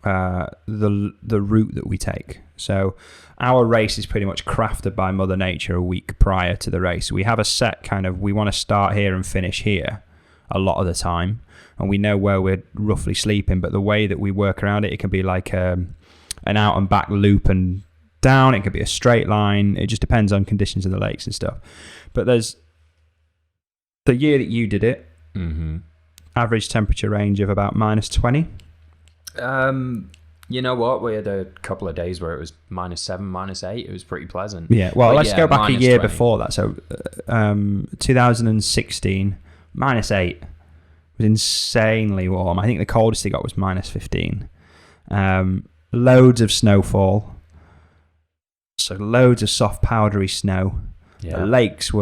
route that we take. So our race is pretty much crafted by Mother Nature a week prior to the race. We have a set we want to start here and finish here a lot of the time, and we know where we're roughly sleeping, but the way that we work around it can be like an out and back loop and down. It could be a straight line. It just depends on conditions of the lakes and stuff. But there's the year that you did it, average temperature range of about -20. You know what? We had a couple of days where it was -7, -8. It was pretty pleasant. Yeah. Well, But let's go back a year -20. before that. So, 2016, -8 was insanely warm. I think the coldest it got was -15. Loads of snowfall. So loads of soft powdery snow. Yeah. The lakes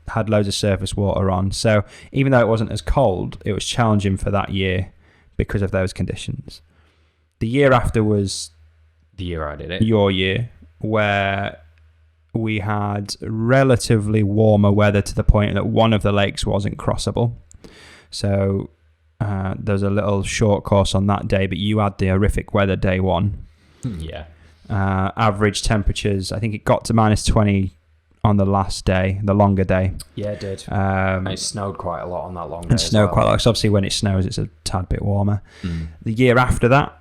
had loads of surface water on. So even though it wasn't as cold, it was challenging for that year because of those conditions. The year after was The year I did it. your year, where we had relatively warmer weather to the point that one of the lakes wasn't crossable. So there's a little short course on that day, but you had the horrific weather day one. Yeah. Average temperatures, I think it got to -20 on the last day, the longer day. Yeah, it did. And it snowed quite a lot on that long day. It snowed quite a lot. So obviously when it snows, it's a tad bit warmer. The year after that,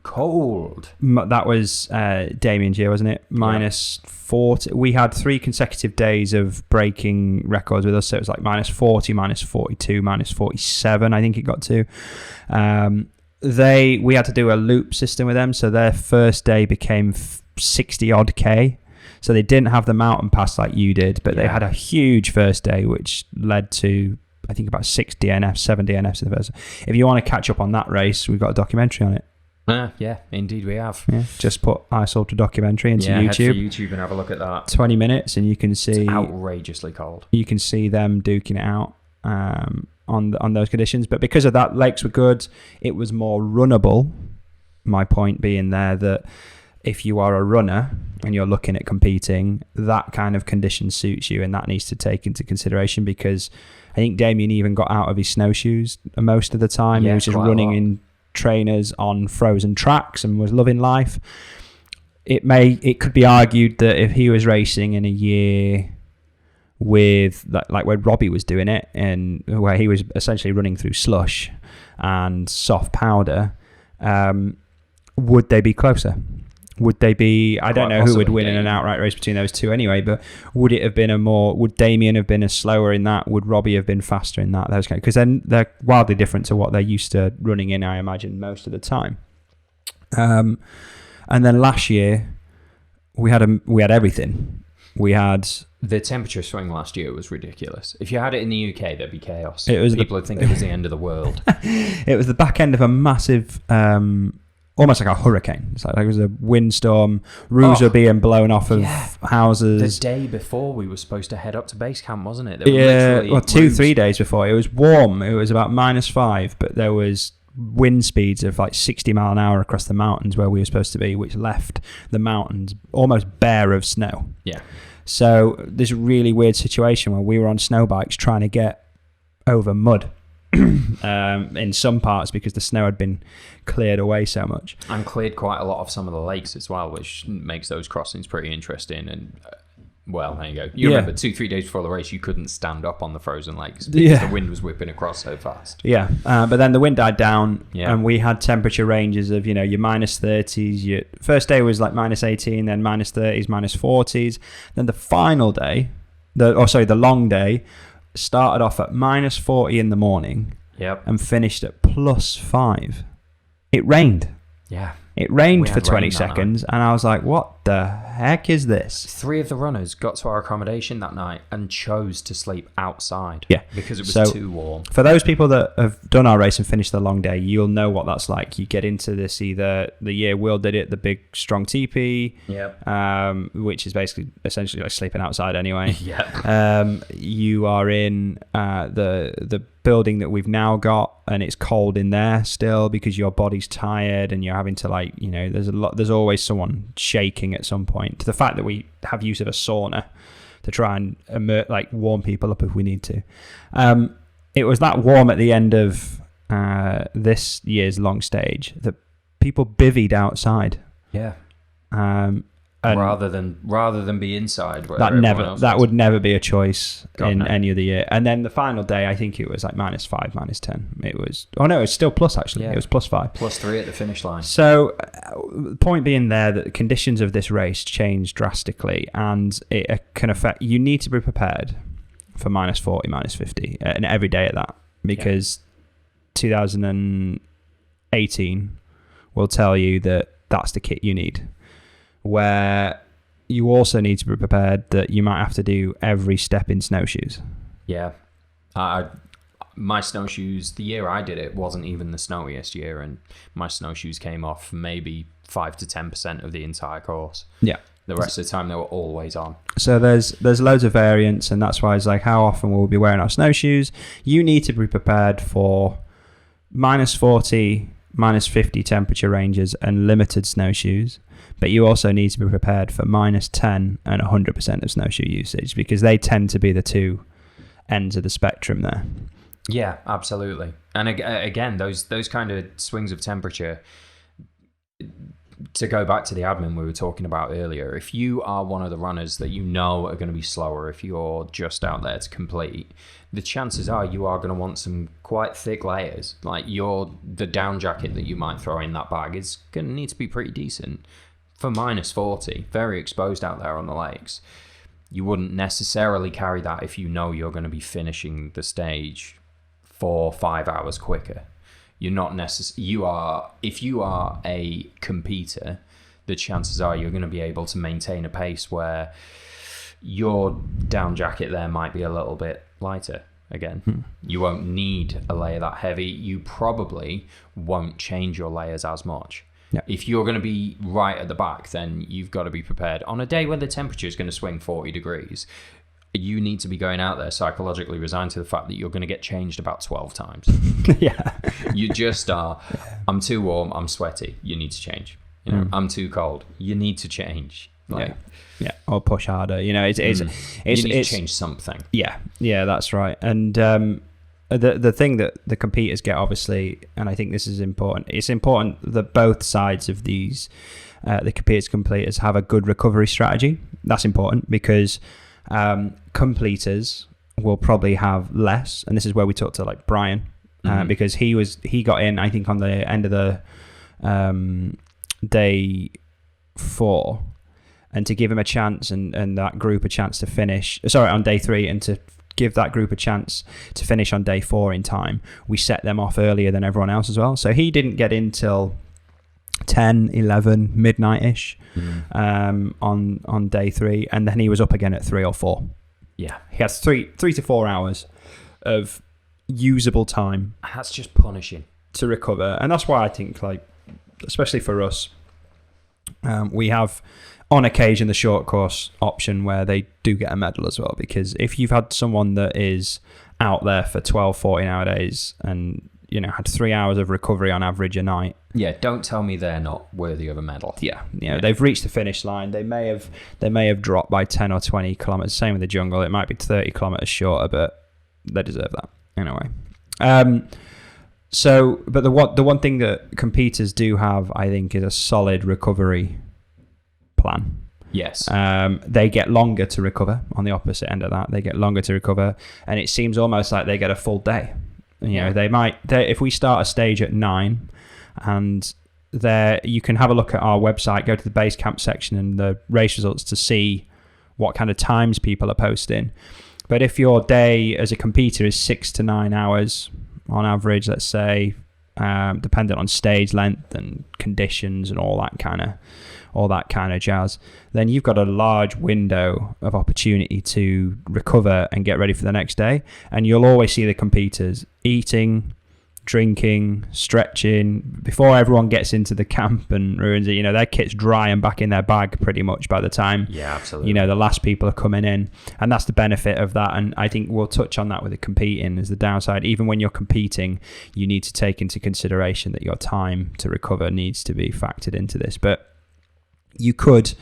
cold. that was Damien's year, wasn't it? -40. We had 3 consecutive days of breaking records with us. So it was like -40, -42, -47, I think it got to. We had to do a loop system with them. So their first day became 60 odd K. So they didn't have the mountain pass like you did, but they had a huge first day, which led to, I think, about 6 DNFs, 7 DNFs in the first. If you want to catch up on that race, we've got a documentary on it. Yeah, indeed we have. Yeah, just put Ice Ultra documentary into YouTube. YouTube. Head for YouTube and have a look at that. 20 minutes, and you can see It's outrageously cold. You can see them duking it out on those conditions. But because of that, lakes were good. It was more runnable. My point being there that if you are a runner and you're looking at competing, that kind of condition suits you, and that needs to take into consideration, because I think Damian even got out of his snowshoes most of the time. He was just running in trainers on frozen tracks and was loving life. It could be argued that if he was racing in a year with like where Robbie was doing it, and where he was essentially running through slush and soft powder, would they be closer? Would they be? I don't know who would win in an outright race between those two anyway. But would it have been would Damien have been a slower in that? Would Robbie have been faster in that? Those kind, because then they're wildly different to what they're used to running in, I imagine, most of the time. And then last year we had everything. We had the temperature swing last year was ridiculous. If you had it in the UK, there'd be chaos. People would think it was the end of the world. It was the back end of a massive. Almost like a hurricane. It's like it was a windstorm. Roofs were being blown off of houses. The day before we were supposed to head up to base camp, wasn't it? 2-3 days before. It was warm. It was about -5, but there was wind speeds of like 60 mile an hour across the mountains where we were supposed to be, which left the mountains almost bare of snow. Yeah. So this really weird situation where we were on snow bikes trying to get over mud. In some parts, because the snow had been cleared away so much, and cleared quite a lot of some of the lakes as well, which makes those crossings pretty interesting. And well, there you go. You remember 2-3 days before the race, you couldn't stand up on the frozen lakes because the wind was whipping across so fast. But then the wind died down, and we had temperature ranges of your -30s. Your first day was like -18, then -30s, -40s. Then the final day, the long day, started off at -40 in the morning, and finished at +5. It rained. Yeah. It rained for 20 seconds, and I was like, what the heck is this? 3 of the runners got to our accommodation that night and chose to sleep outside. Yeah. Because it was too warm. For those people that have done our race and finished the long day, you'll know what that's like. You get into this, either the year Will did it, the big strong teepee, which is essentially like sleeping outside anyway. You are in the building that we've now got, and it's cold in there still because your body's tired and you're having to there's always someone shaking at some point, to the fact that we have use of a sauna to try and warm people up if we need to. It was that warm at the end of this year's long stage that people bivvied outside. Rather than be inside. That would never be a choice any of the year. And then the final day, I think it was like -5, -10. It was still plus actually. It was +5, +3 at the finish line. So point being there that the conditions of this race change drastically, and it can affect. You need to be prepared for -40, -50, and every day at that, because 2018 will tell you that that's the kit you need. Where you also need to be prepared that you might have to do every step in snowshoes. Yeah. My snowshoes, the year I did it wasn't even the snowiest year, and my snowshoes came off maybe 5 to 10% of the entire course. Yeah. The rest of the time they were always on. So there's loads of variants, and that's why it's like, how often will we be wearing our snowshoes? You need to be prepared for minus 40, minus 50 temperature ranges and limited snowshoes. But you also need to be prepared for minus 10 and 100% of snowshoe usage, because they tend to be the two ends of the spectrum there. Yeah, absolutely. And again, those kind of swings of temperature, to go back to the admin we were talking about earlier, if you are one of the runners that you know are going to be slower, if you're just out there to complete, the chances are you are going to want some quite thick layers. Like the down jacket that you might throw in that bag is going to need to be pretty decent. For minus 40, very exposed out there on the lakes. You wouldn't necessarily carry that if you know you're going to be finishing the stage 4 or 5 hours quicker. You're not if you are a competitor, the chances are you're going to be able to maintain a pace where your down jacket there might be a little bit lighter. Again, you won't need a layer that heavy. You probably won't change your layers as much. Yeah. If you're going to be right at the back, then you've got to be prepared. On a day when the temperature is going to swing 40 degrees, you need to be going out there psychologically resigned to the fact that you're going to get changed about 12 times. Yeah. You just are. I'm too warm. I'm sweaty. You need to change. I'm too cold. You need to change. Yeah. Or push harder. You need to change something. Yeah. Yeah, that's right. And the thing that the competitors get, obviously, and I think this is important, it's important that both sides of these, the competitors have a good recovery strategy. That's important because completers will probably have less, and this is where we talked to like Brian, because he got in, I think, on the end of the day 4, and to give him a chance and that group a chance to finish, on day 3, and to give that group a chance to finish on day 4 in time, we set them off earlier than everyone else as well. So he didn't get in till 10, 11, midnight-ish on day 3, and then he was up again at 3 or 4. Yeah, he has 3 to 4 hours of usable time. That's just punishing to recover, and that's why I think, like, especially for us, we have on occasion the short course option where they do get a medal as well, because if you've had someone that is out there for 12, 14-hour days and had 3 hours of recovery on average a night. Yeah, don't tell me they're not worthy of a medal. Yeah, they've reached the finish line. They may have dropped by 10 or 20 kilometers. Same with the jungle. It might be 30 kilometers shorter, but they deserve that anyway. But the one thing that competitors do have, I think, is a solid recovery plan. Yes. They get longer to recover. On the opposite end of that, they get longer to recover, and it seems almost like they get a full day. If we start a stage at 9, and you can have a look at our website, go to the base camp section and the race results to see what kind of times people are posting. But if your day as a competitor is 6 to 9 hours on average, let's say, dependent on stage length and conditions and all that kind of jazz, then you've got a large window of opportunity to recover and get ready for the next day. And you'll always see the competitors eating, drinking, stretching before everyone gets into the camp and ruins it. Their kit's dry and back in their bag pretty much by the time the last people are coming in, and that's the benefit of that. And I think we'll touch on that with the competing as the downside. Even when you're competing, you need to take into consideration that your time to recover needs to be factored into this. But you could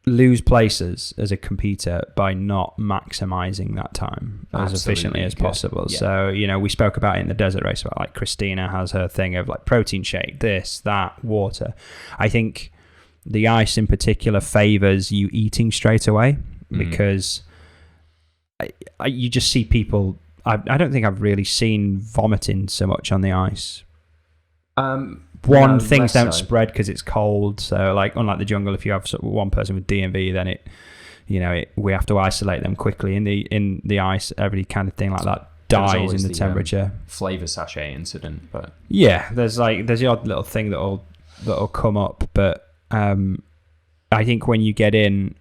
lose places as a competitor by not maximizing that time as efficiently as possible. Yeah. So, we spoke about it in the desert race about, like, Christina has her thing of like protein shake, this, that, water. I think the ice in particular favors you eating straight away because you just see people. I don't think I've really seen vomiting so much on the ice. Things don't spread because it's cold. So, like, unlike the jungle, if you have one person with DMV, then we have to isolate them quickly. In the ice, every kind of thing like that dies in the temperature. Flavor sachet incident, but yeah, there's the odd little thing that'll that'll come up, but I think when you get in,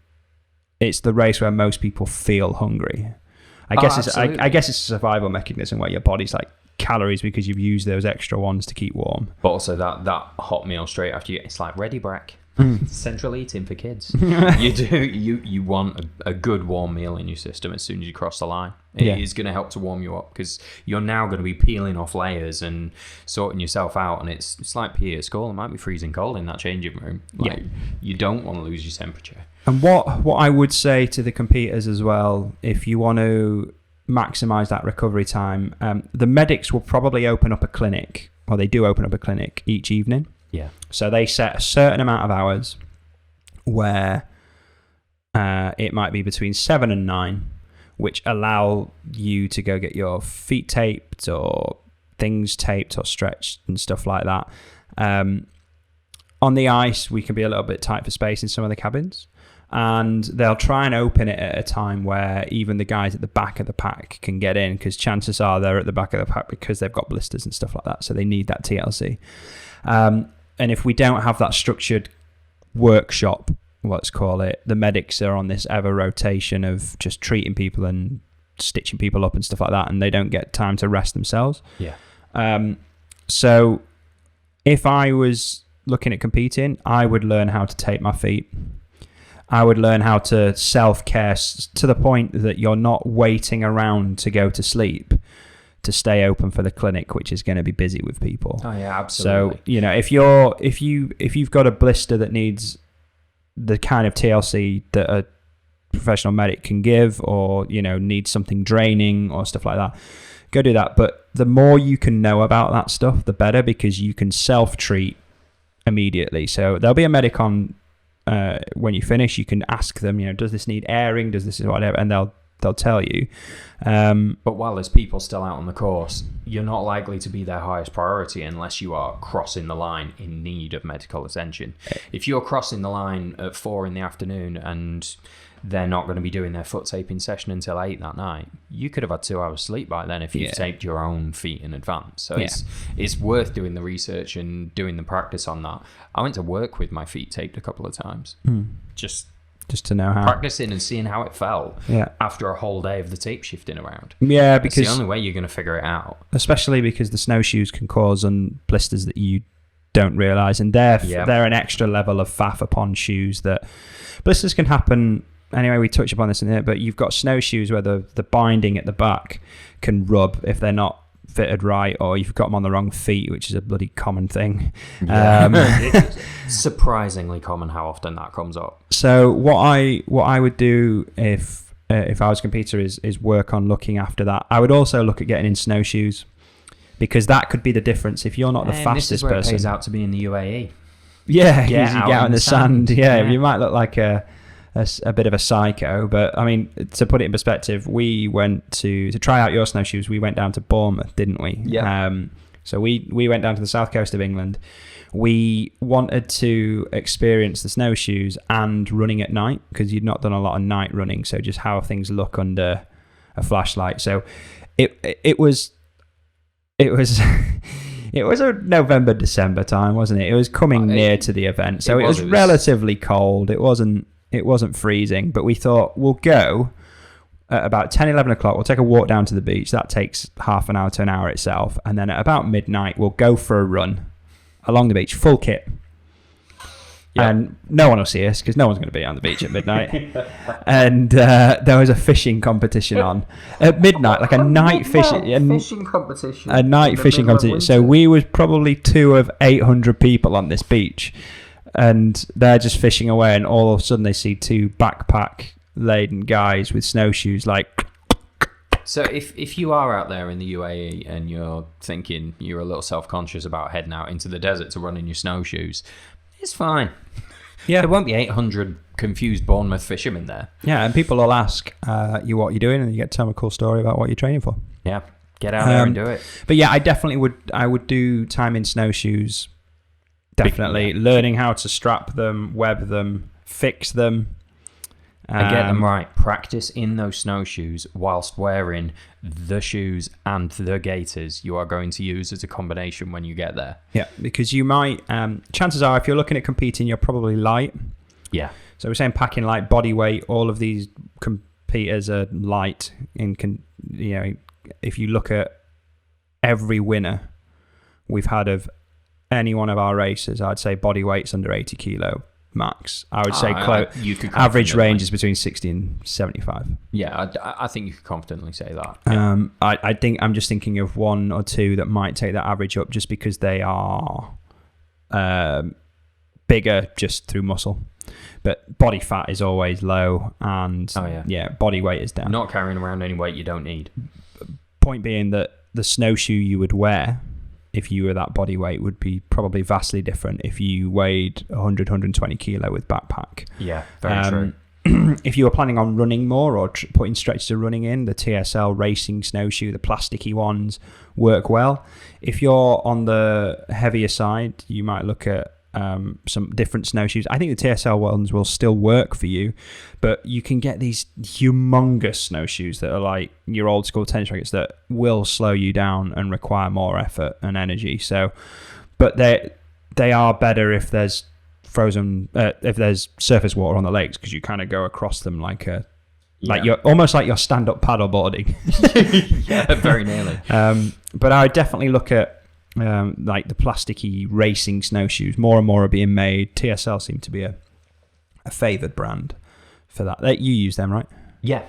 it's the race where most people feel hungry. I guess it's a survival mechanism where your body's like calories because you've used those extra ones to keep warm. But also that hot meal straight after it's like ready brack. Central eating for kids. You want a good warm meal in your system as soon as you cross the line. It is going to help to warm you up because you're now going to be peeling off layers and sorting yourself out, and it's like PE at school. It might be freezing cold in that changing room. You don't want to lose your temperature. And what I would say to the competitors as well, if you want to maximize that recovery time, the medics will probably open up a clinic, or they do open up a clinic each evening. Yeah. So they set a certain amount of hours where it might be between 7 and 9, which allow you to go get your feet taped or things taped or stretched and stuff like that. On the ice, we can be a little bit tight for space in some of the cabins. And they'll try and open it at a time where even the guys at the back of the pack can get in, because chances are they're at the back of the pack because they've got blisters and stuff like that. So they need that TLC. And if we don't have that structured workshop, let's call it, the medics are on this ever rotation of just treating people and stitching people up and stuff like that, and they don't get time to rest themselves. Yeah. So if I was looking at competing, I would learn how to tape my feet. I would learn how to self-care to the point that you're not waiting around to go to sleep to stay open for the clinic, which is going to be busy with people. Oh yeah, absolutely. So, if you've got a blister that needs the kind of TLC that a professional medic can give, or needs something draining or stuff like that, go do that. But the more you can know about that stuff, the better, because you can self-treat immediately. So there'll be a medic on when you finish. You can ask them, does this need airing? Does this whatever? And they'll tell you. But while there's people still out on the course, you're not likely to be their highest priority unless you are crossing the line in need of medical attention. If you're crossing the line at 4 p.m. and they're not going to be doing their foot taping session until 8 that night, you could have had 2 hours sleep by then if you've taped your own feet in advance. So it's worth doing the research and doing the practice on that. I went to work with my feet taped a couple of times. Just to know how. Practicing and seeing how it felt after a whole day of the tape shifting around. Yeah, because it's the only way you're going to figure it out. Especially because the snowshoes can cause blisters that you don't realise, and they're an extra level of faff upon shoes. That blisters can happen anyway. We touch upon this in here, but you've got snowshoes where the binding at the back can rub if they're not fitted right, or you've got them on the wrong feet, which is a bloody common thing. It's surprisingly common how often that comes up. So what I would do if I was a competitor is work on looking after that. I would also look at getting in snowshoes, because that could be the difference. If you're not the fastest this is where person, it pays out to be in the UAE. Yeah, because you get out in the sand. Yeah, you might look like a bit of a psycho, but I mean, to put it in perspective, we went to try out your snowshoes. We went down to Bournemouth, didn't we? Yeah. So we went down to the south coast of England. We wanted to experience the snowshoes and running at night, because you'd not done a lot of night running. So just how things look under a flashlight. So it was it was a November, December time, wasn't it? It was coming near to the event, so it was relatively cold. It wasn't freezing, but we thought we'll go at about 10, 11 o'clock. We'll take a walk down to the beach. That takes half an hour to an hour itself. And then at about midnight, we'll go for a run along the beach, full kit. Yep. And no one will see us, because no one's going to be on the beach at midnight. And there was a fishing competition on at midnight, like a night fishing competition. A night fishing competition. So we was probably 2 of 800 people on this beach. And they're just fishing away, and all of a sudden they see 2 backpack-laden guys with snowshoes, like... So if you are out there in the UAE and you're thinking you're a little self-conscious about heading out into the desert to run in your snowshoes, it's fine. Yeah. There won't be 800 confused Bournemouth fishermen there. Yeah, and people will ask you what you're doing, and you get to tell them a cool story about what you're training for. Yeah, get out there and do it. But yeah, I would do time in snowshoes. Definitely. Learning how to strap them, web them, fix them. And get them right. Practice in those snowshoes whilst wearing the shoes and the gaiters you are going to use as a combination when you get there. Yeah, because you might, chances are, if you're looking at competing, you're probably light. Yeah. So we're saying packing light, body weight, all of these competitors are light. If you look at every winner we've had of any one of our races, I'd say body weight's under 80 kilo. Max. I would say average range is between 60 and 75. Yeah, I think you could confidently say that. Yeah. I think I'm just thinking of one or two that might take that average up just because they are bigger just through muscle. But body fat is always low and body weight is down. Not carrying around any weight you don't need. Point being that the snowshoe you would wear if you were that body weight would be probably vastly different if you weighed 100, 120 kilo with backpack. Yeah, very true. If you were planning on running more or putting stretches of running in, the TSL racing snowshoe, the plasticky ones, work well. If you're on the heavier side, you might look at some different snowshoes. I think the TSL ones will still work for you, but you can get these humongous snowshoes that are like your old school tennis rackets that will slow you down and require more effort and energy. So, but they are better if there's if there's surface water on the lakes, because you kind of go across them like you're almost like you're stand-up paddle boarding. Yeah, very nearly. But I would definitely look at like the plasticky racing snowshoes. More and more are being made. TSL seem to be a favoured brand for that. You use them, right? Yeah.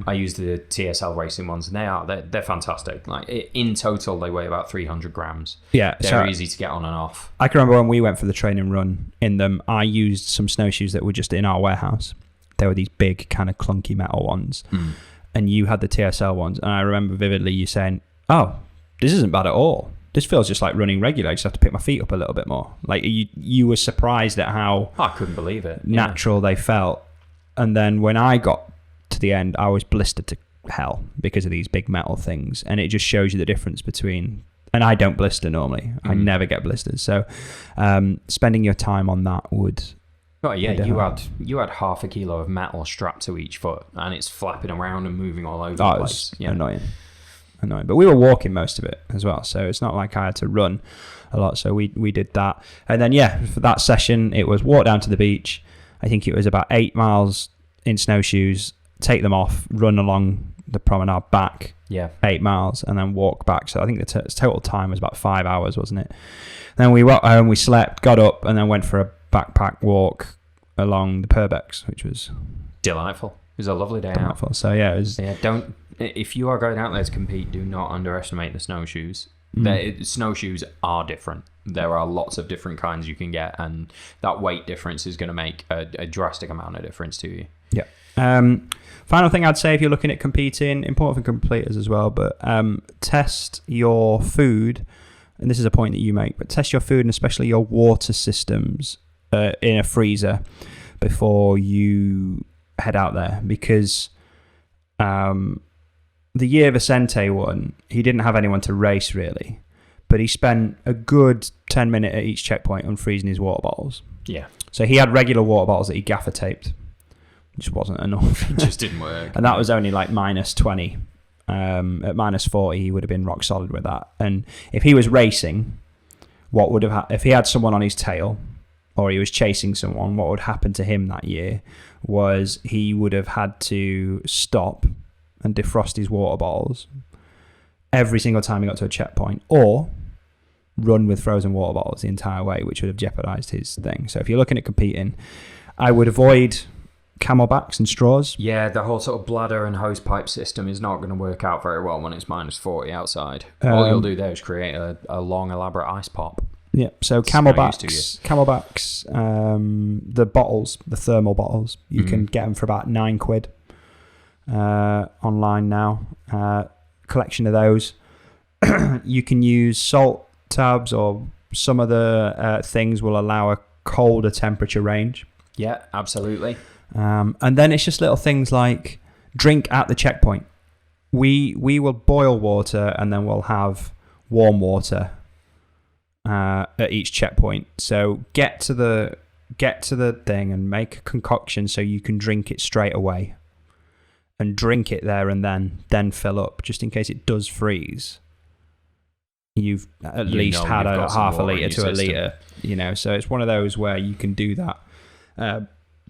I use the TSL racing ones, and they're fantastic. Like in total, they weigh about 300 grams. Yeah, they're easy to get on and off. I can remember when we went for the training run in them. I used some snowshoes that were just in our warehouse. They were these big kind of clunky metal ones, and you had the TSL ones. And I remember vividly you saying, "Oh, this isn't bad at all. This feels just like running regular. I just have to pick my feet up a little bit more." Like you were surprised at how I couldn't believe it. Natural they felt. And then when I got to the end, I was blistered to hell because of these big metal things. And it just shows you the difference between. And I don't blister normally. I never get blisters. So spending your time on that would. Oh yeah, you had half a kilo of metal strapped to each foot, and it's flapping around and moving all over the place. It was annoying. But we were walking most of it as well, so it's not like I had to run a lot. So we did that, and then for that session it was walk down to the beach. I think it was about 8 miles in snowshoes, take them off, run along the promenade back 8 miles, and then walk back. So I think the total time was about 5 hours, wasn't it? Then we went home, we slept, got up, and then went for a backpack walk along the Purbex, which was delightful. It was a lovely day out. So it was. If you are going out there to compete, do not underestimate the snowshoes. Snowshoes are different. There are lots of different kinds you can get, and that weight difference is going to make a drastic amount of difference to you. Yeah. Final thing I'd say if you're looking at competing, important for completers as well, but test your food, and this is a point that you make, but test your food and especially your water systems in a freezer before you head out there, because the year Vicente won, he didn't have anyone to race really, but he spent a good 10 minutes at each checkpoint unfreezing his water bottles. Yeah. So he had regular water bottles that he gaffer taped, which wasn't enough. It just didn't work. And that was only like minus 20. At minus 40, he would have been rock solid with that. And if he was racing, what would have if he had someone on his tail or he was chasing someone, what would happen to him that year was he would have had to stop and defrost his water bottles every single time he got to a checkpoint, or run with frozen water bottles the entire way, which would have jeopardized his thing. So if you're looking at competing, I would avoid camelbacks and straws. Yeah, the whole sort of bladder and hose pipe system is not going to work out very well when it's minus 40 outside. All you'll do there is create a long, elaborate ice pop. Yeah, so camelbacks, the bottles, the thermal bottles, you can get them for about £9 online now. Collection of those. You can use salt tabs, or some of the things will allow a colder temperature range. Yeah, absolutely. And then it's just little things like drink at the checkpoint. We will boil water and then we'll have warm water at each checkpoint. So get to the get to the thing and make a concoction so you can drink it straight away, and drink it there and then fill up, just in case it does freeze. You've at least had a half a litre to a litre, so it's one of those where you can do that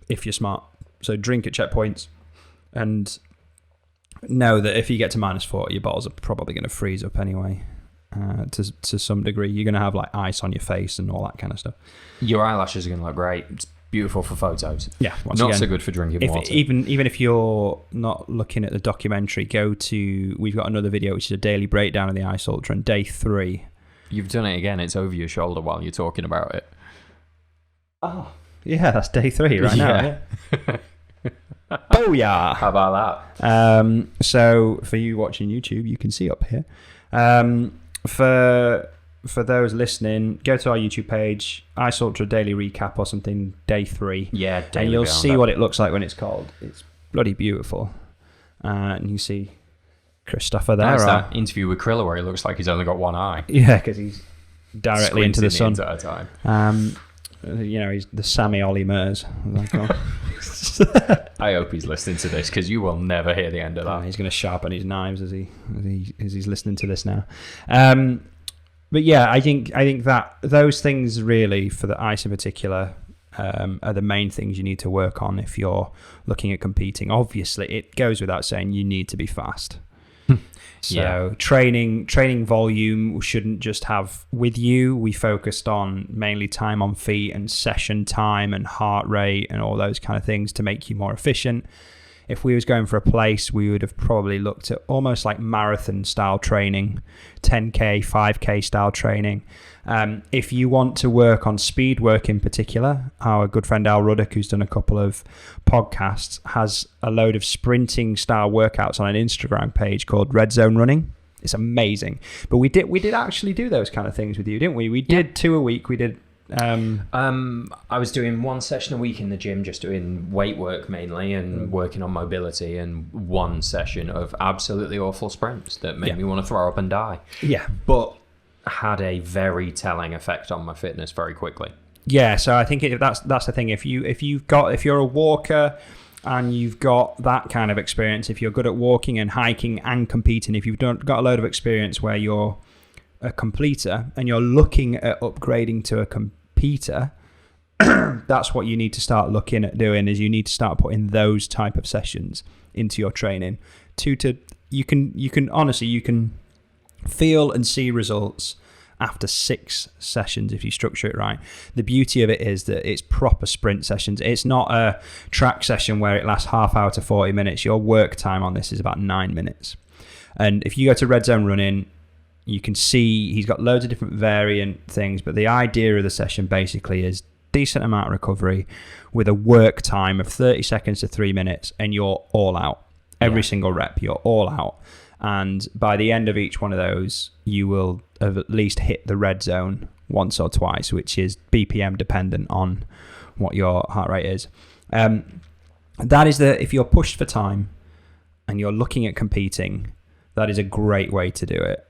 if you're smart. So drink at checkpoints, and know that if you get to -40, your bottles are probably going to freeze up anyway. To some degree, you're going to have like ice on your face and all that kind of stuff. Your eyelashes are going to look great. It's beautiful for photos. Yeah, not so good for drinking water. Even if you're not looking at the documentary, we've got another video which is a daily breakdown of the Ice Ultra, and day 3. You've done it again. It's over your shoulder while you're talking about it. Oh, yeah, that's day 3 right now. Yeah. Oh yeah! How about that? So for you watching YouTube, you can see up here. For those listening, go to our YouTube page, Ice Ultra Daily Recap or something, day 3. Yeah, daily, and you'll see what it looks like when it's cold. It's bloody beautiful. And you see Christopher there. That's that interview with Krilla where he looks like he's only got one eye. Yeah, because he's directly into the sun. The entire time. He's the Sammy Ollie Mers. I hope he's listening to this, because you will never hear the end of that. He's going to sharpen his knives as he's listening to this now. But yeah, I think that those things really, for the ice in particular, are the main things you need to work on if you're looking at competing. Obviously, it goes without saying you need to be fast. So training volume shouldn't just have with you. We focused on mainly time on feet and session time and heart rate and all those kind of things to make you more efficient. If we was going for a place, we would have probably looked at almost like marathon style training, 10K, 5K style training. If you want to work on speed work in particular, our good friend Al Ruddock, who's done a couple of podcasts, has a load of sprinting style workouts on an Instagram page called Red Zone Running. It's amazing. But we did actually do those kind of things with you, didn't we? We did 2 a week. We did. I was doing 1 session a week in the gym, just doing weight work mainly and working on mobility, and 1 session of absolutely awful sprints that made me want to throw up and die. Yeah. But had a very telling effect on my fitness very quickly. Yeah, so I think that's the thing. If you're a walker and you've got that kind of experience, if you're good at walking and hiking and competing, if you've got a load of experience where you're a completer and you're looking at upgrading to a competitor, that's what you need to start looking at doing. Is you need to start putting those type of sessions into your training. You can honestly feel and see results after 6 sessions if you structure it right. The beauty of it is that it's proper sprint sessions. It's not a track session where it lasts half hour to 40 minutes. Your work time on this is about 9 minutes. And if you go to Red Zone Running, you can see he's got loads of different variant things, but the idea of the session basically is decent amount of recovery with a work time of 30 seconds to 3 minutes, and you're all out. Every single rep, you're all out. And by the end of each one of those, you will have at least hit the red zone once or twice, which is BPM dependent on what your heart rate is. That is if you're pushed for time and you're looking at competing, that is a great way to do it.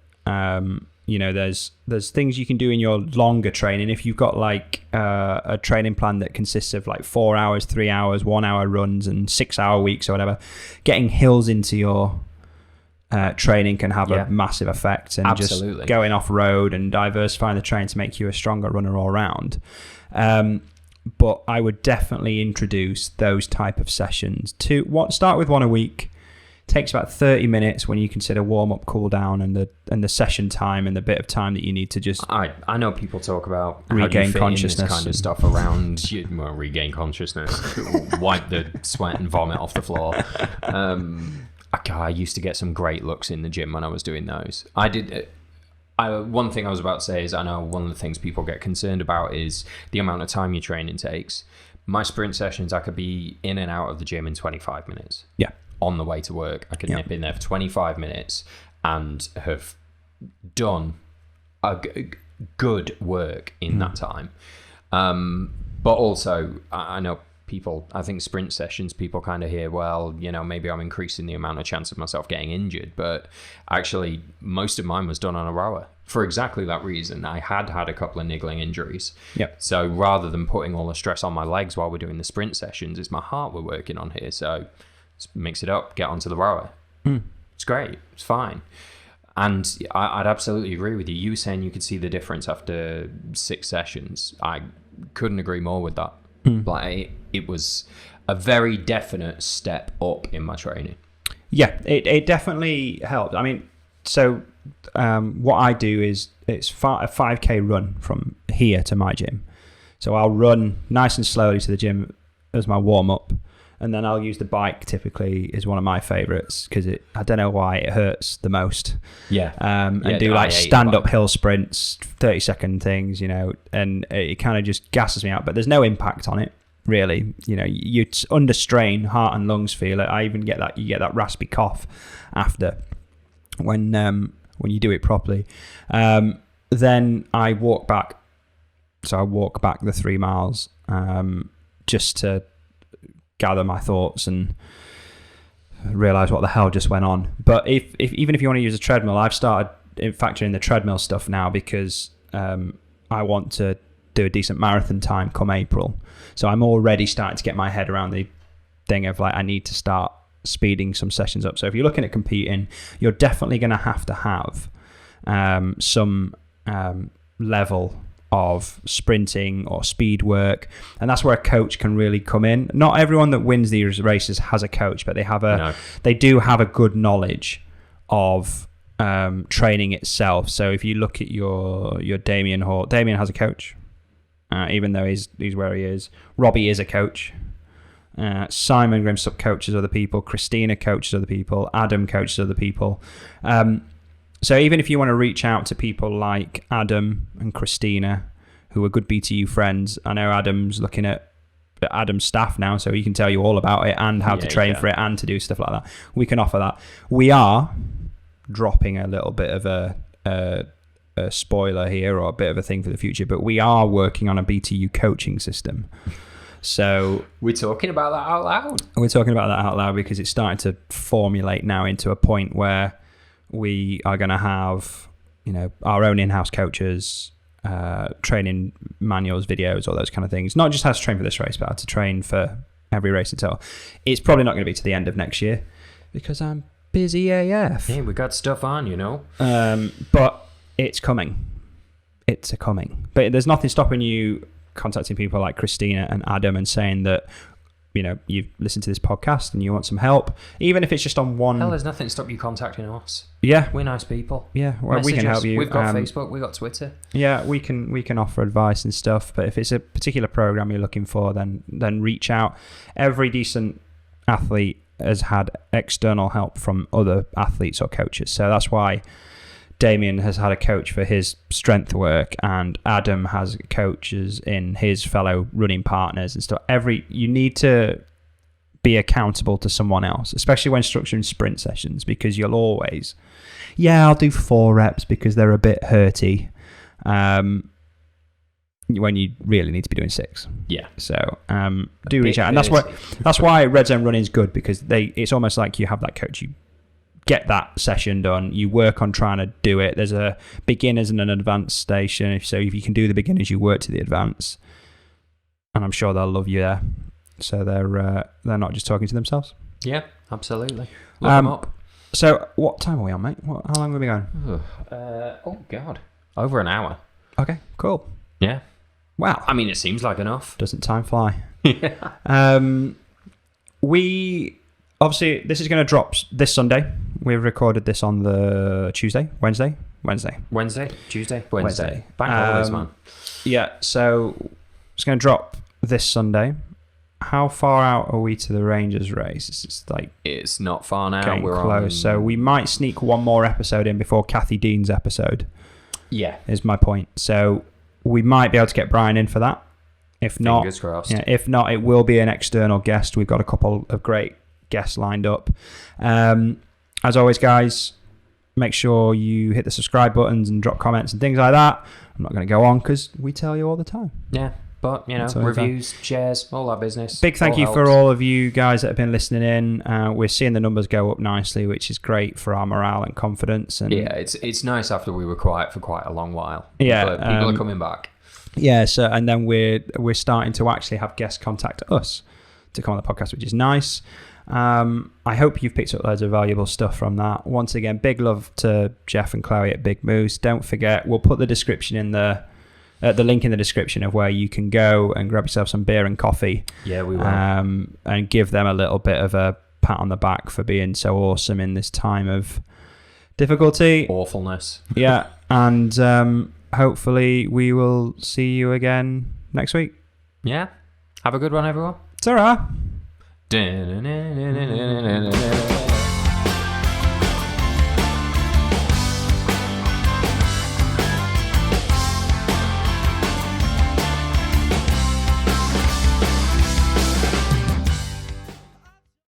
There's things you can do in your longer training. If you've got like a training plan that consists of like 4 hours, 3 hours, 1 hour runs and 6 hour weeks or whatever, getting hills into your training can have a massive effect, and Absolutely. Just going off road and diversifying the training to make you a stronger runner all around. But I would definitely introduce those type of sessions start with 1 a week. Takes about 30 minutes when you consider warm up, cool down, and the session time and the bit of time that you need to just. I know people talk about regain consciousness, this kind of stuff around regain consciousness, wipe the sweat and vomit off the floor. I used to get some great looks in the gym when I was doing those. One thing I was about to say is I know one of the things people get concerned about is the amount of time your training takes. My sprint sessions, I could be in and out of the gym in 25 minutes. Yeah. On the way to work, I could nip in there for 25 minutes and have done good work in that time. But also, I know people, I think sprint sessions, people kind of hear, well, maybe I'm increasing the amount of chance of myself getting injured. But actually, most of mine was done on a rower. for exactly that reason. I had a couple of niggling injuries. Yep. So rather than putting all the stress on my legs while we're doing the sprint sessions, it's my heart we're working on here. So let's mix it up, get onto the rower. It's great. It's fine. And I'd absolutely agree with you. You were saying you could see the difference after 6 sessions. I couldn't agree more with that. Like, it was a very definite step up in my training. Yeah, it definitely helped. I mean, so what I do is it's a 5K run from here to my gym. So I'll run nice and slowly to the gym as my warm-up, and then I'll use the bike. Typically is one of my favorites because I don't know why it hurts the most. Yeah. And do like stand-up hill sprints, 30-second things, and it kind of just gasses me out. But there's no impact on it, really. You're under strain, heart and lungs feel it. I even get that. You get that raspy cough after when you do it properly. Then I walk back. So I walk back the 3 miles just to gather my thoughts and realize what the hell just went on. But even if you want to use a treadmill, I've started factoring the treadmill stuff now because I want to do a decent marathon time come April. So I'm already starting to get my head around the thing of like, I need to start speeding some sessions up. So if you're looking at competing, you're definitely going to have some level of sprinting or speed work, and that's where a coach can really come in. Not everyone that wins these races has a coach, but they do have a good knowledge of training itself. So if you look at your Damien Hall, Damian has a coach, even though he's where he is. Robbie is a coach. Simon Grimsup coaches other people. Christina coaches other people. Adam coaches other people. So even if you want to reach out to people like Adam and Christina, who are good BTU friends, I know Adam's looking at Adam's staff now, so he can tell you all about it and how to train for it and to do stuff like that. We can offer that. We are dropping a little bit of a spoiler here, or a bit of a thing for the future, but we are working on a BTU coaching system. So we're talking about that out loud. We're talking about that out loud because it's starting to formulate now into a point where we are going to have, our own in-house coaches, training manuals, videos, all those kind of things. Not just how to train for this race, but how to train for every race itself. It's probably not going to be to the end of next year because I'm busy AF. Yeah, we got stuff on, But it's coming. It's a coming. But there's nothing stopping you contacting people like Christina and Adam and saying that, you've listened to this podcast and you want some help, even if it's just on one. Hell, there's nothing to stop you contacting us. Yeah, we're nice people. Yeah, well, we can help you. We've got Facebook, we've got Twitter. Yeah, we can offer advice and stuff. But if it's a particular program you're looking for, then reach out. Every decent athlete has had external help from other athletes or coaches, so that's why Damian has had a coach for his strength work, and Adam has coaches in his fellow running partners and stuff. You need to be accountable to someone else, especially when structuring sprint sessions, because you'll always, I'll do 4 reps because they're a bit hurty, when you really need to be doing 6. Yeah. So do reach out, and that's why Red Zone Running is good, because it's almost like you have that coach. You get that session done, you work on trying to do it. There's a beginners and an advanced station, so if you can do the beginners, you work to the advanced, and I'm sure they'll love you there. So they're not just talking to themselves. Yeah, absolutely. Look them up. So what time are we on, mate? How long have we been going? Oh god, over an hour. Okay, cool. Yeah. Wow. I mean, it seems like enough. Doesn't time fly? Yeah. We obviously, this is going to drop this Sunday. We've recorded this on the Wednesday. Tuesday. Bank holidays, man. Yeah, so it's going to drop this Sunday. How far out are we to the Rangers race? It's not far now. Getting We're close. So we might sneak one more episode in before Kathy Dean's episode. Yeah, is my point. So we might be able to get Brian in for that. If not, fingers crossed. Yeah, if not, it will be an external guest. We've got a couple of great guests lined up. As always, guys, make sure you hit the subscribe buttons and drop comments and things like that. I'm not going to go on because we tell you all the time. Yeah. But, reviews, shares, all that business. Big thank you helps. for all of you guys that have been listening in. We're seeing the numbers go up nicely, which is great for our morale and confidence. And yeah, it's nice after we were quiet for quite a long while. Yeah, People are coming back. Yeah, so and then we're starting to actually have guests contact us to come on the podcast, which is nice. I hope you've picked up loads of valuable stuff from that. Once again, big love to Jeff and Chloe at Big Moose. Don't forget, we'll put the description in the link in the description of where you can go and grab yourself some beer and coffee. Yeah, we will. And give them a little bit of a pat on the back for being so awesome in this time of difficulty. Awfulness. Yeah, and hopefully we will see you again next week. Yeah. Have a good one, everyone. Ta-ra!